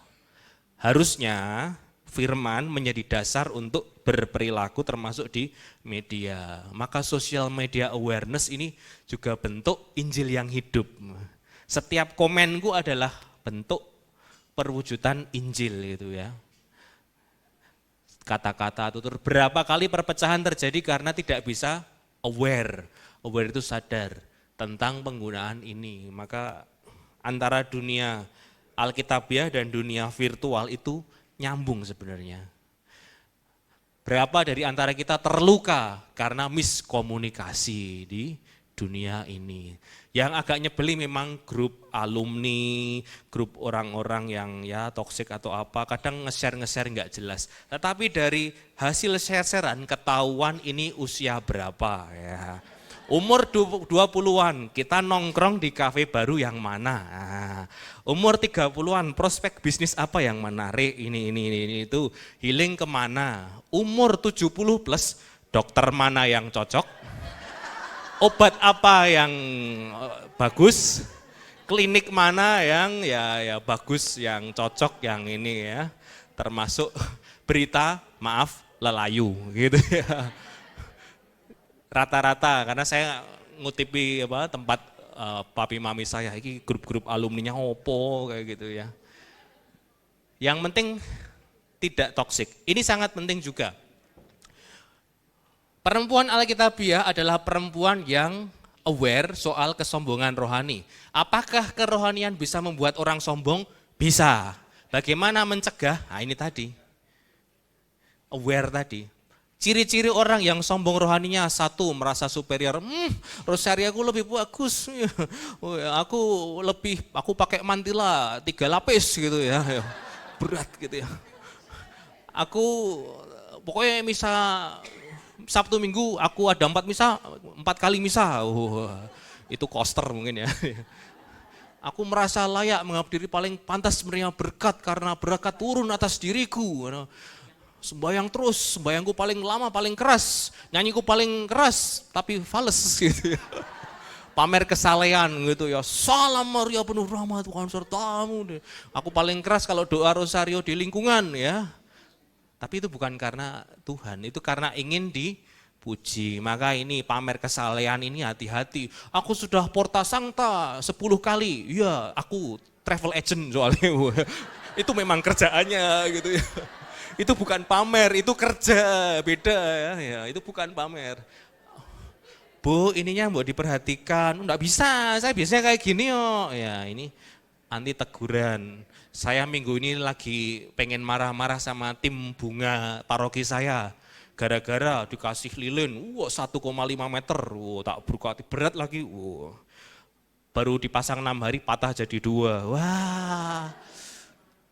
Harusnya firman menjadi dasar untuk berperilaku termasuk di media. Maka social media awareness ini juga bentuk Injil yang hidup. Setiap komenku adalah bentuk perwujudan Injil gitu ya. Kata-kata tutur, berapa kali perpecahan terjadi karena tidak bisa aware itu sadar tentang penggunaan ini. Maka antara dunia Alkitabiah dan dunia virtual itu nyambung sebenarnya. Berapa dari antara kita terluka karena miskomunikasi di dunia ini. Yang agak nyebeli memang grup alumni, grup orang-orang yang ya toksik atau apa, kadang nge-share nggak jelas. Tetapi dari hasil share-sharean ketahuan ini usia berapa ya. Umur 20-an, kita nongkrong di kafe baru yang mana? Nah, umur 30-an, prospek bisnis apa yang menarik? Ini, itu. Healing kemana? Umur 70 plus, dokter mana yang cocok? Obat apa yang bagus? Klinik mana yang ya bagus, yang cocok, yang ini ya. Termasuk berita, maaf, lelayu gitu ya. Rata-rata karena saya ngutipi tempat papi mami saya, ini grup-grup alumninya opo kayak gitu ya. Yang penting tidak toksik. Ini sangat penting juga. Perempuan Alkitabiah adalah perempuan yang aware soal kesombongan rohani. Apakah kerohanian bisa membuat orang sombong? Bisa. Bagaimana mencegah? Nah ini tadi. Aware tadi. Ciri-ciri orang yang sombong rohaninya, satu, merasa superior. Rosaria aku lebih bagus. Aku pakai mantila 3 lapis gitu ya. Berat gitu ya. Aku pokoknya misa Sabtu Minggu aku ada 4 misa, 4 kali misa. Itu koster mungkin ya. Aku merasa layak menganggap diri paling pantas menerima berkat karena berkat turun atas diriku. Sembayang terus, sembayangku paling lama, paling keras, nyanyiku paling keras, tapi fales gitu ya. Pamer kesalehan gitu ya, salam Maria penuh rahmat Tuhan sertamu. Aku paling keras kalau doa rosario di lingkungan ya. Tapi itu bukan karena Tuhan, itu karena ingin dipuji. Maka ini pamer kesalehan ini hati-hati. Aku sudah porta sancta 10 kali, iya aku travel agent soalnya. Itu memang kerjaannya gitu ya. Itu bukan pamer, itu kerja, beda ya, itu bukan pamer. Bu, ininya mau diperhatikan, enggak bisa, saya biasanya kayak gini yo. Ya ini anti teguran. Saya minggu ini lagi pengen marah-marah sama tim bunga paroki saya. Gara-gara dikasih lilin, 1,5 meter, tak berkati berat lagi. Baru dipasang 6 hari patah jadi 2, wah.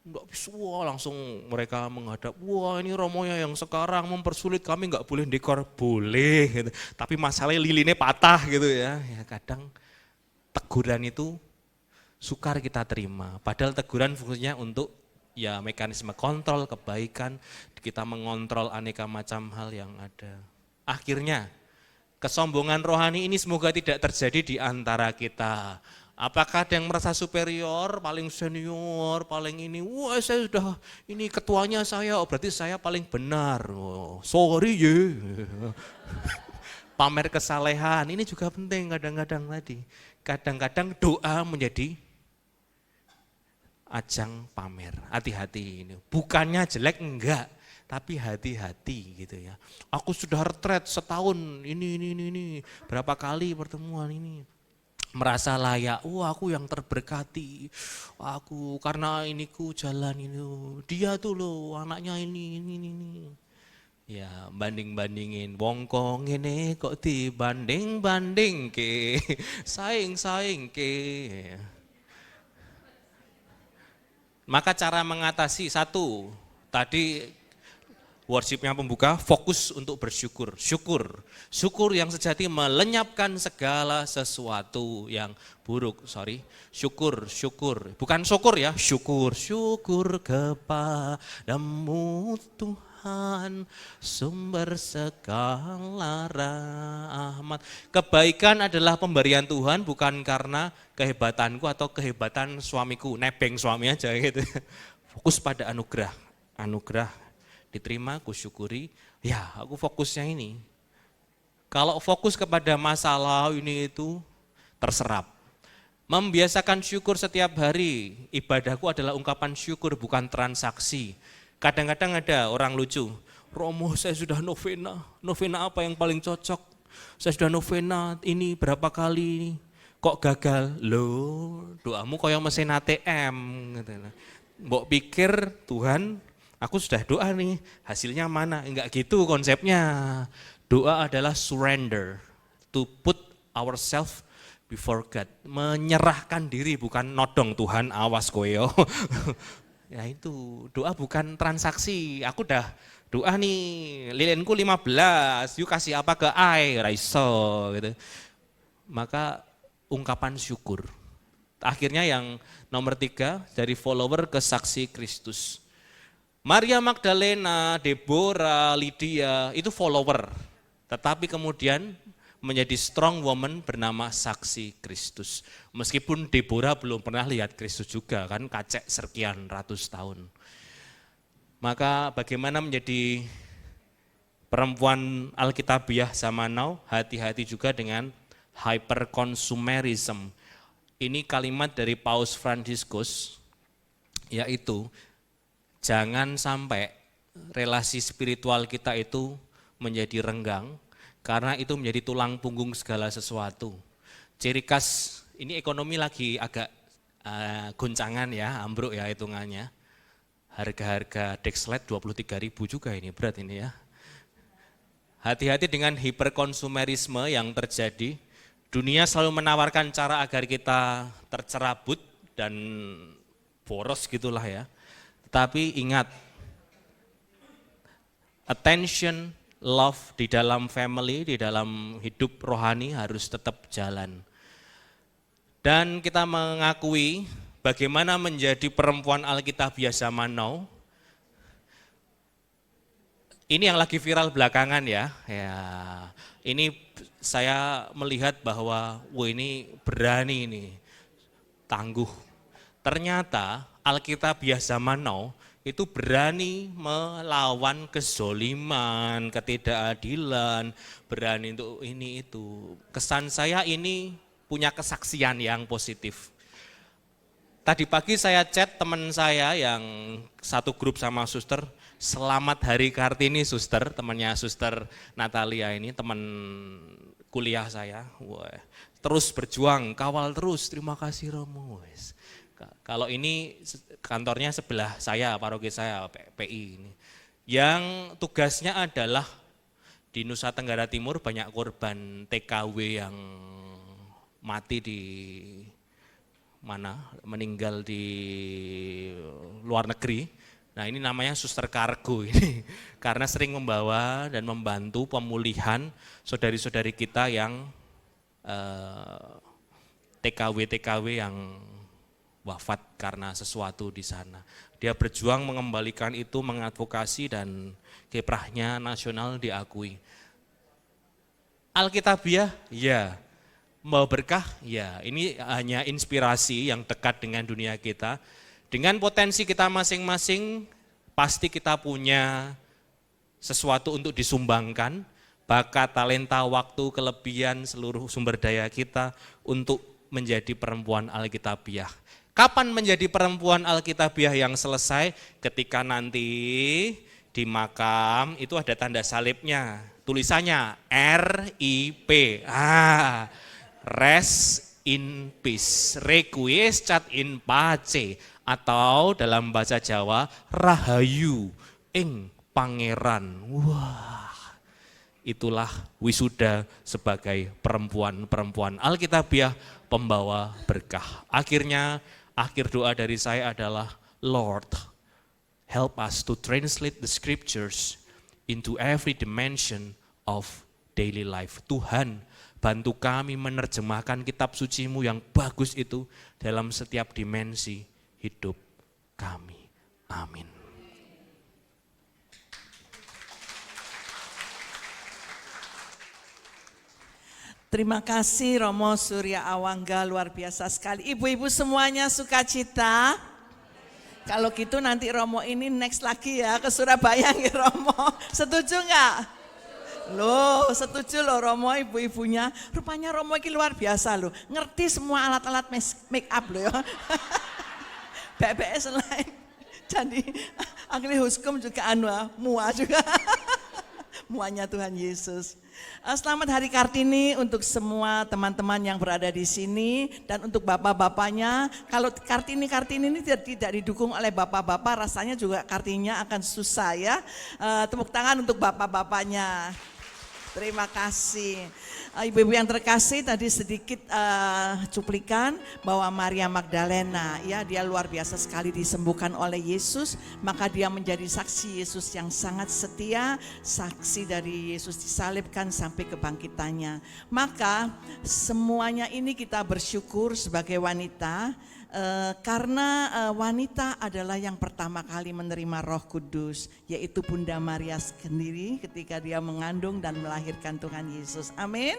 Enggak bisa, langsung mereka menghadap, wah ini romonya yang sekarang mempersulit kami enggak boleh dekor, boleh gitu. Tapi masalahnya lilinnya patah gitu ya. Ya kadang teguran itu sukar kita terima, padahal teguran fungsinya untuk ya mekanisme kontrol kebaikan, kita mengontrol aneka macam hal yang ada. Akhirnya kesombongan rohani ini semoga tidak terjadi di antara kita. Apakah ada yang merasa superior, paling senior, paling ini, wah saya sudah, ini ketuanya saya, berarti saya paling benar. Sorry ya. Pamer kesalehan, ini juga penting kadang-kadang tadi. Kadang-kadang doa menjadi ajang pamer, hati-hati ini. Bukannya jelek, enggak, tapi hati-hati gitu ya. Aku sudah retret setahun, ini, berapa kali pertemuan ini. Merasa layak, aku yang terberkati, aku karena iniku jalan ini, dia tuh loh anaknya ini. Ya banding-bandingin, wongkong ini kok dibanding-banding ke, saing-saing ke. Maka cara mengatasi satu, tadi worshipnya pembuka, fokus untuk bersyukur. Syukur yang sejati melenyapkan segala sesuatu yang buruk. Syukur. Bukan syukur ya, syukur kepadamu Tuhan, sumber segala rahmat. Kebaikan adalah pemberian Tuhan, bukan karena kehebatanku atau kehebatan suamiku. Nebeng suami aja gitu. Fokus pada anugerah. Diterima, aku syukuri, ya aku fokusnya ini. Kalau fokus kepada masalah ini itu terserap. Membiasakan syukur setiap hari, ibadahku adalah ungkapan syukur bukan transaksi. Kadang-kadang ada orang lucu, Romo saya sudah novena apa yang paling cocok? Saya sudah novena ini berapa kali, kok gagal? Loh, doamu kayak mesin ATM. Mbok pikir Tuhan, aku sudah doa nih, hasilnya mana? Enggak gitu konsepnya. Doa adalah surrender, to put ourselves before God. Menyerahkan diri, bukan nodong Tuhan, awas kowe yo. Ya itu, doa bukan transaksi. Aku udah doa nih, lilinku 15, yuk kasih apa ke I, raiso gitu. maka ungkapan syukur. Akhirnya yang nomor 3, dari follower ke saksi Kristus. Maria Magdalena, Deborah, Lydia itu follower. Tetapi kemudian menjadi strong woman bernama saksi Kristus. Meskipun Deborah belum pernah lihat Kristus juga kan, kacek sekian ratus tahun. Maka bagaimana menjadi perempuan Alkitabiah zaman now? Hati-hati juga dengan hyperconsumerism. Ini kalimat dari Paus Fransiskus, yaitu jangan sampai relasi spiritual kita itu menjadi renggang, karena itu menjadi tulang punggung segala sesuatu. Ciri khas, ini ekonomi lagi agak goncangan ya, ambruk ya hitungannya. Harga-harga Dexlet 23.000 juga ini, berat ini ya. Hati-hati dengan hiperkonsumerisme yang terjadi. Dunia selalu menawarkan cara agar kita tercerabut dan boros gitulah ya. Tetapi ingat, attention, love di dalam family, di dalam hidup rohani harus tetap jalan. Dan kita mengakui bagaimana menjadi perempuan Alkitabiah zaman now. Ini yang lagi viral belakangan ya. Ini saya melihat bahwa ini berani ini, tangguh. Ternyata Alkitabiah zaman now itu berani melawan kezoliman, ketidakadilan, berani untuk ini itu. Kesan saya ini punya kesaksian yang positif. Tadi pagi saya chat teman saya yang satu grup sama suster, selamat Hari Kartini suster, temannya suster Natalia ini, teman kuliah saya. Wah, terus berjuang, kawal terus, terima kasih Romo. Kalau ini kantornya sebelah saya, paroki saya, PI ini. Yang tugasnya adalah di Nusa Tenggara Timur banyak korban TKW yang mati di mana, meninggal di luar negeri. Nah ini namanya suster kargo ini, karena sering membawa dan membantu pemulihan saudari-saudari kita yang TKW yang wafat karena sesuatu di sana. Dia berjuang mengembalikan itu, mengadvokasi dan kiprahnya nasional diakui. Alkitabiah, ya. Mau berkah, ya. Ini hanya inspirasi yang dekat dengan dunia kita. Dengan potensi kita masing-masing, pasti kita punya sesuatu untuk disumbangkan, bakat, talenta, waktu, kelebihan, seluruh sumber daya kita untuk menjadi perempuan Alkitabiah. Kapan menjadi perempuan Alkitabiah yang selesai? Ketika nanti di makam itu ada tanda salibnya, tulisannya RIP. Rest in peace, requiescat in pace, atau dalam bahasa Jawa rahayu ing pangeran. Wah, itulah wisuda sebagai perempuan Alkitabiah pembawa berkah. Akhirnya, akhir doa dari saya adalah, Lord, help us to translate the scriptures into every dimension of daily life. Tuhan, bantu kami menerjemahkan kitab suci-Mu yang bagus itu dalam setiap dimensi hidup kami. Amin. Terima kasih Romo Surya Awangga, luar biasa sekali. Ibu-ibu semuanya sukacita. Kalau gitu nanti Romo ini next lagi ya ke Surabaya ya Romo. Setuju enggak? Loh, setuju loh Romo, ibu-ibunya. Rupanya Romo ini luar biasa loh. Ngerti semua alat-alat make up loh ya. BBS lain. Jadi akhirnya hukum juga mua juga. Muanya Tuhan Yesus. Selamat Hari Kartini untuk semua teman-teman yang berada di sini dan untuk bapak-bapaknya. Kalau Kartini ini tidak didukung oleh bapak-bapak, rasanya juga Kartininya akan susah ya. Tepuk tangan untuk bapak-bapaknya. Terima kasih. Ibu-ibu yang terkasih, tadi sedikit cuplikan bahwa Maria Magdalena, ya dia luar biasa sekali disembuhkan oleh Yesus, maka dia menjadi saksi Yesus yang sangat setia, saksi dari Yesus disalibkan sampai kebangkitannya. Maka semuanya ini kita bersyukur sebagai wanita, karena wanita adalah yang pertama kali menerima Roh Kudus, yaitu Bunda Maria sendiri ketika dia mengandung dan melahirkan Tuhan Yesus. Amin.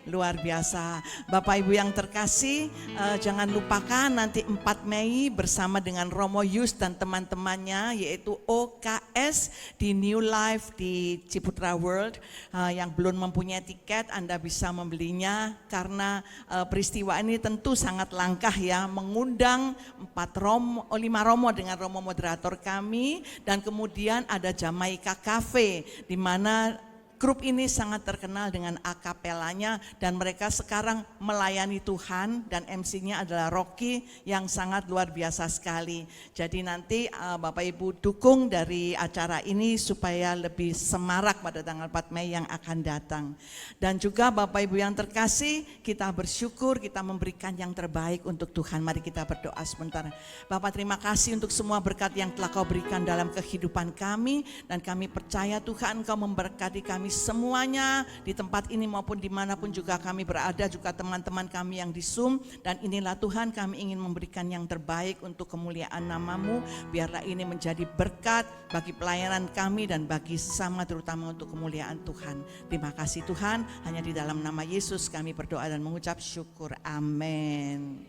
Luar biasa. Bapak Ibu yang terkasih, jangan lupakan nanti 4 Mei bersama dengan Romo Yus dan teman-temannya, yaitu OKS di New Life di Ciputra World. Yang belum mempunyai tiket, Anda bisa membelinya karena peristiwa ini tentu sangat langkah ya, mengundang 5 Romo dengan Romo moderator kami, dan kemudian ada Jamaica Cafe di mana grup ini sangat terkenal dengan akapelanya, dan mereka sekarang melayani Tuhan, dan MC-nya adalah Rocky yang sangat luar biasa sekali. Jadi nanti Bapak Ibu dukung dari acara ini supaya lebih semarak pada tanggal 4 Mei yang akan datang. Dan juga Bapak Ibu yang terkasih, kita bersyukur kita memberikan yang terbaik untuk Tuhan. Mari kita berdoa sebentar. Bapak, terima kasih untuk semua berkat yang telah Kau berikan dalam kehidupan kami, dan kami percaya Tuhan Kau memberkati kami semuanya di tempat ini maupun dimanapun juga kami berada, juga teman-teman kami yang di Zoom. Dan inilah Tuhan, kami ingin memberikan yang terbaik untuk kemuliaan nama-Mu. Biarlah ini menjadi berkat bagi pelayanan kami dan bagi sesama, terutama untuk kemuliaan Tuhan. Terima kasih Tuhan, hanya di dalam nama Yesus kami berdoa dan mengucap syukur. Amin.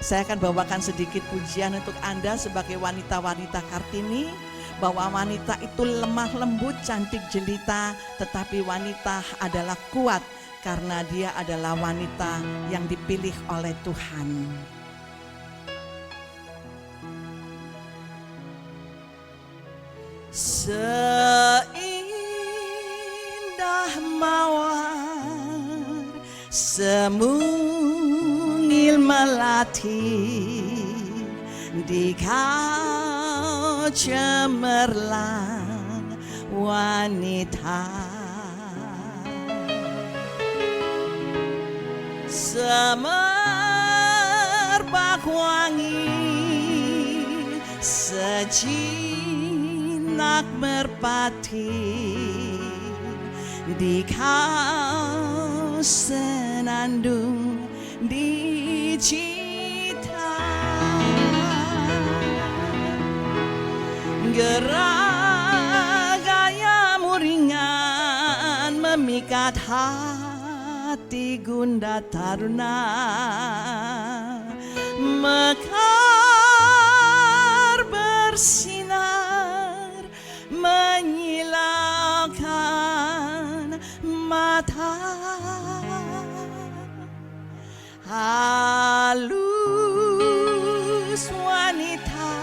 Saya akan bawakan sedikit pujian untuk Anda sebagai wanita-wanita Kartini, bahwa wanita itu lemah lembut, cantik jelita, tetapi wanita adalah kuat karena dia adalah wanita yang dipilih oleh Tuhan. Seindah mawar, semungil melati, di kau cemerlang wanita, semerbak wangi, sejinak merpati, di kau senandung di gerak gayamu ringan memikat hati Gunda Taruna, mekar bersinar menyilaukan mata, halus wanita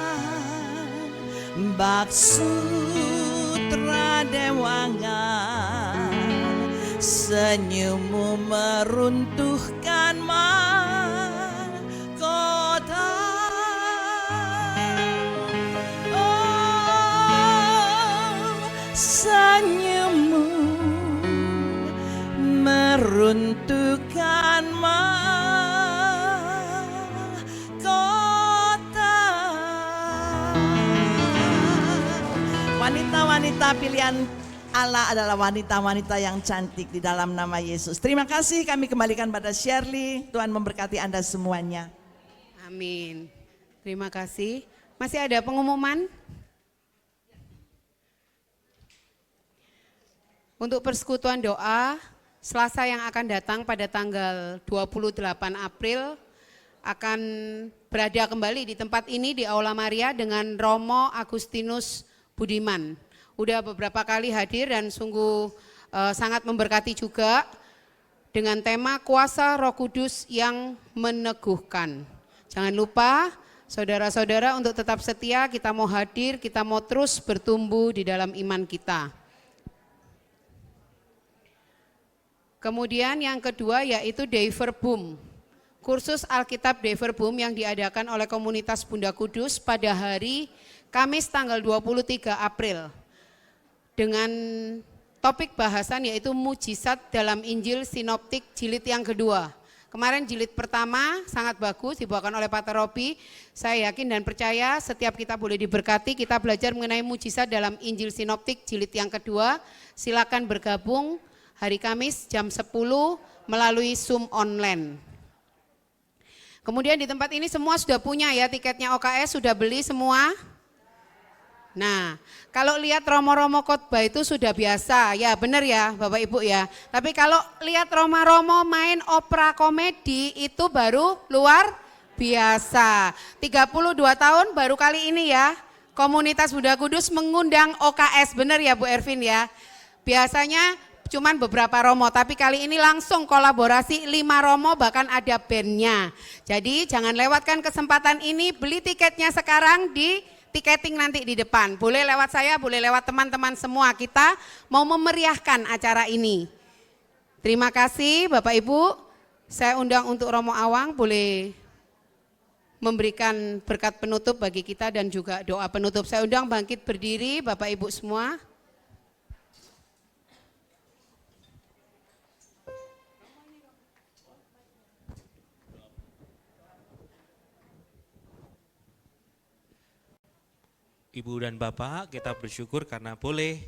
bak sutra dewangan, senyummu meruntuhkan mahkota. Oh, senyummu meruntuhkan mahkota. Wanita-wanita pilihan Allah adalah wanita-wanita yang cantik di dalam nama Yesus. Terima kasih, kami kembalikan pada Shirley. Tuhan memberkati Anda semuanya. Amin. Terima kasih. Masih ada pengumuman? Untuk persekutuan doa Selasa yang akan datang pada tanggal 28 April akan berada kembali di tempat ini di Aula Maria dengan Romo Agustinus Budiman. Udah beberapa kali hadir dan sungguh sangat memberkati juga dengan tema Kuasa Roh Kudus yang meneguhkan. Jangan lupa saudara-saudara untuk tetap setia, kita mau hadir, kita mau terus bertumbuh di dalam iman kita. Kemudian yang kedua yaitu Dei Verbum. Kursus Alkitab Dei Verbum yang diadakan oleh komunitas Bunda Kudus pada hari Kamis tanggal 23 April dengan topik bahasan yaitu mujizat dalam Injil Sinoptik jilid yang kedua. Kemarin jilid pertama sangat bagus dibawakan oleh Pak Robi. Saya yakin dan percaya setiap kita boleh diberkati. Kita belajar mengenai mujizat dalam Injil Sinoptik jilid yang kedua. Silakan bergabung hari Kamis jam 10 melalui Zoom online. Kemudian di tempat ini semua sudah punya ya tiketnya OKS, sudah beli semua? Nah, kalau lihat romo-romo khotbah itu sudah biasa, ya benar ya Bapak Ibu ya. Tapi kalau lihat romo-romo main opera komedi itu baru luar biasa. 32 tahun baru kali ini ya, Komunitas Bunda Kudus mengundang OKS, benar ya Bu Ervin ya. Biasanya cuman beberapa romo, tapi kali ini langsung kolaborasi 5 romo bahkan ada bandnya. Jadi jangan lewatkan kesempatan ini, beli tiketnya sekarang di tiketing nanti di depan. Boleh lewat saya, boleh lewat teman-teman semua. Kita mau memeriahkan acara ini. Terima kasih Bapak Ibu. Saya undang untuk Romo Awang boleh memberikan berkat penutup bagi kita dan juga doa penutup. Saya undang bangkit berdiri Bapak Ibu semua. Ibu dan Bapak, kita bersyukur karena boleh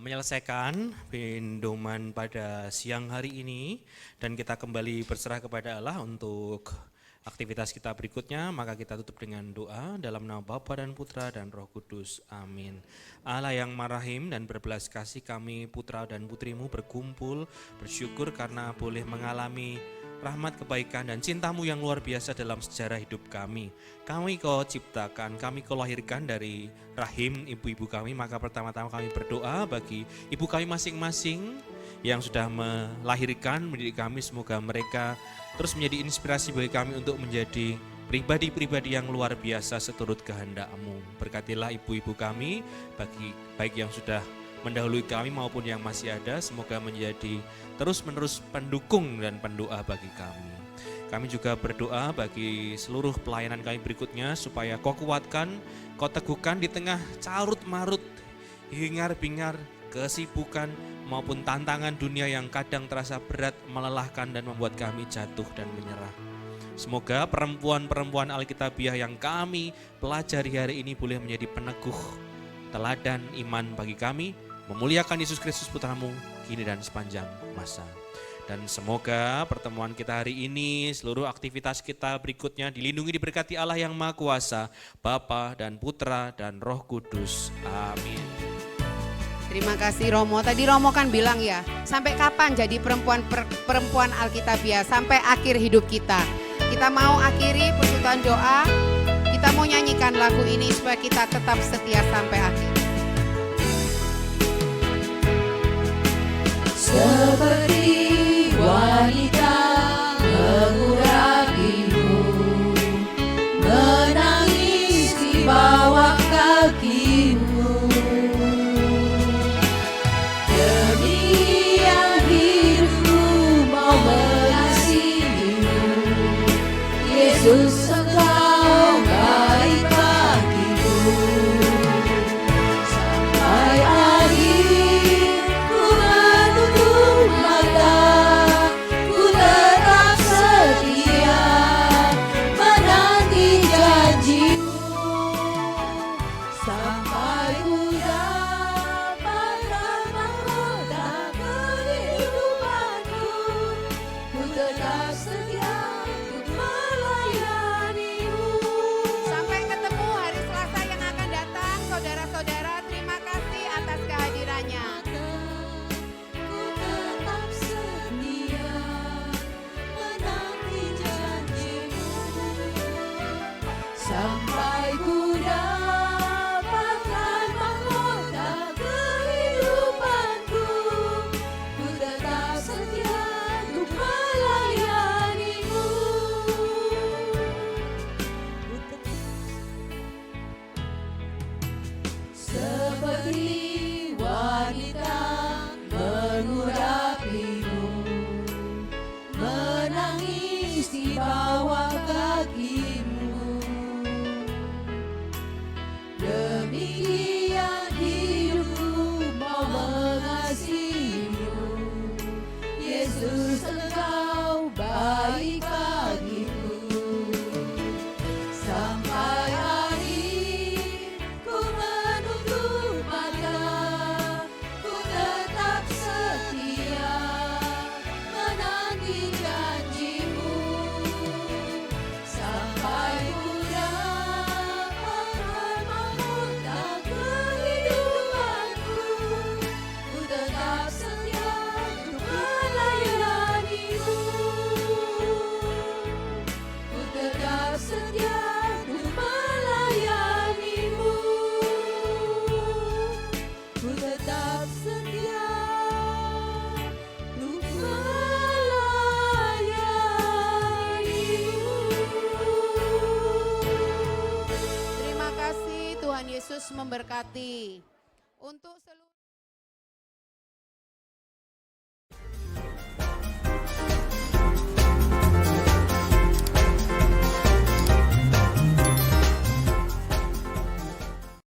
menyelesaikan pendoman pada siang hari ini dan kita kembali berserah kepada Allah untuk aktivitas kita berikutnya. Maka kita tutup dengan doa dalam nama Bapa dan Putra dan Roh Kudus. Amin. Allah yang marahim dan berbelas kasih, kami putra dan putrimu berkumpul bersyukur karena boleh mengalami rahmat, kebaikan, dan cintamu yang luar biasa dalam sejarah hidup kami. Kami kau ciptakan, kami kau lahirkan dari rahim ibu-ibu kami. Maka pertama-tama kami berdoa bagi ibu kami masing-masing yang sudah melahirkan, mendidik kami. Semoga mereka terus menjadi inspirasi bagi kami untuk menjadi pribadi-pribadi yang luar biasa seturut kehendak-Mu. Berkatilah ibu-ibu kami, baik yang sudah mendahului kami maupun yang masih ada, semoga menjadi terus-menerus pendukung dan pendoa bagi kami. Kami juga berdoa bagi seluruh pelayanan kami berikutnya supaya Kau kuatkan, Kau teguhkan di tengah carut-marut, hingar-bingar, kesibukan maupun tantangan dunia yang kadang terasa berat, melelahkan dan membuat kami jatuh dan menyerah. Semoga perempuan-perempuan Alkitabiah yang kami pelajari hari ini boleh menjadi peneguh teladan iman bagi kami, memuliakan Yesus Kristus Putramu kini dan sepanjang masa. Dan semoga pertemuan kita hari ini, seluruh aktivitas kita berikutnya dilindungi, diberkati Allah yang Maha Kuasa, Bapa dan Putra dan Roh Kudus. Amin. Terima kasih Romo. Tadi Romo kan bilang ya, sampai kapan jadi perempuan Alkitabiah? Sampai akhir hidup kita. Kita mau akhiri pertutupan doa, kita mau nyanyikan lagu ini supaya kita tetap setia sampai akhir. Seperti wanita mengurapimu, menangis di bawah kakimu, demi yang hidupku mau mengasihimu. Yesus, Engkau baik bagiku, sampai akhir ku menutup mata, ku tetap setia menanti janjimu, sampai ku dapatkan mahkota kehidupanku, ku tetap setia untuk melayanimu. Sampai ketemu hari Selasa yang akan datang, saudara-saudara. Terima kasih atas kehadirannya. Ku tetap setia menanti janjimu, sampai ku dapatkan mahkota kehidupanku, ku tetap setia untuk melayanimu. Seperti wanita mengurapimu, menangis di bawah kakimu, demikian hidupku mau mengasihi. Tuhan Yesus memberkati. Untuk seluruh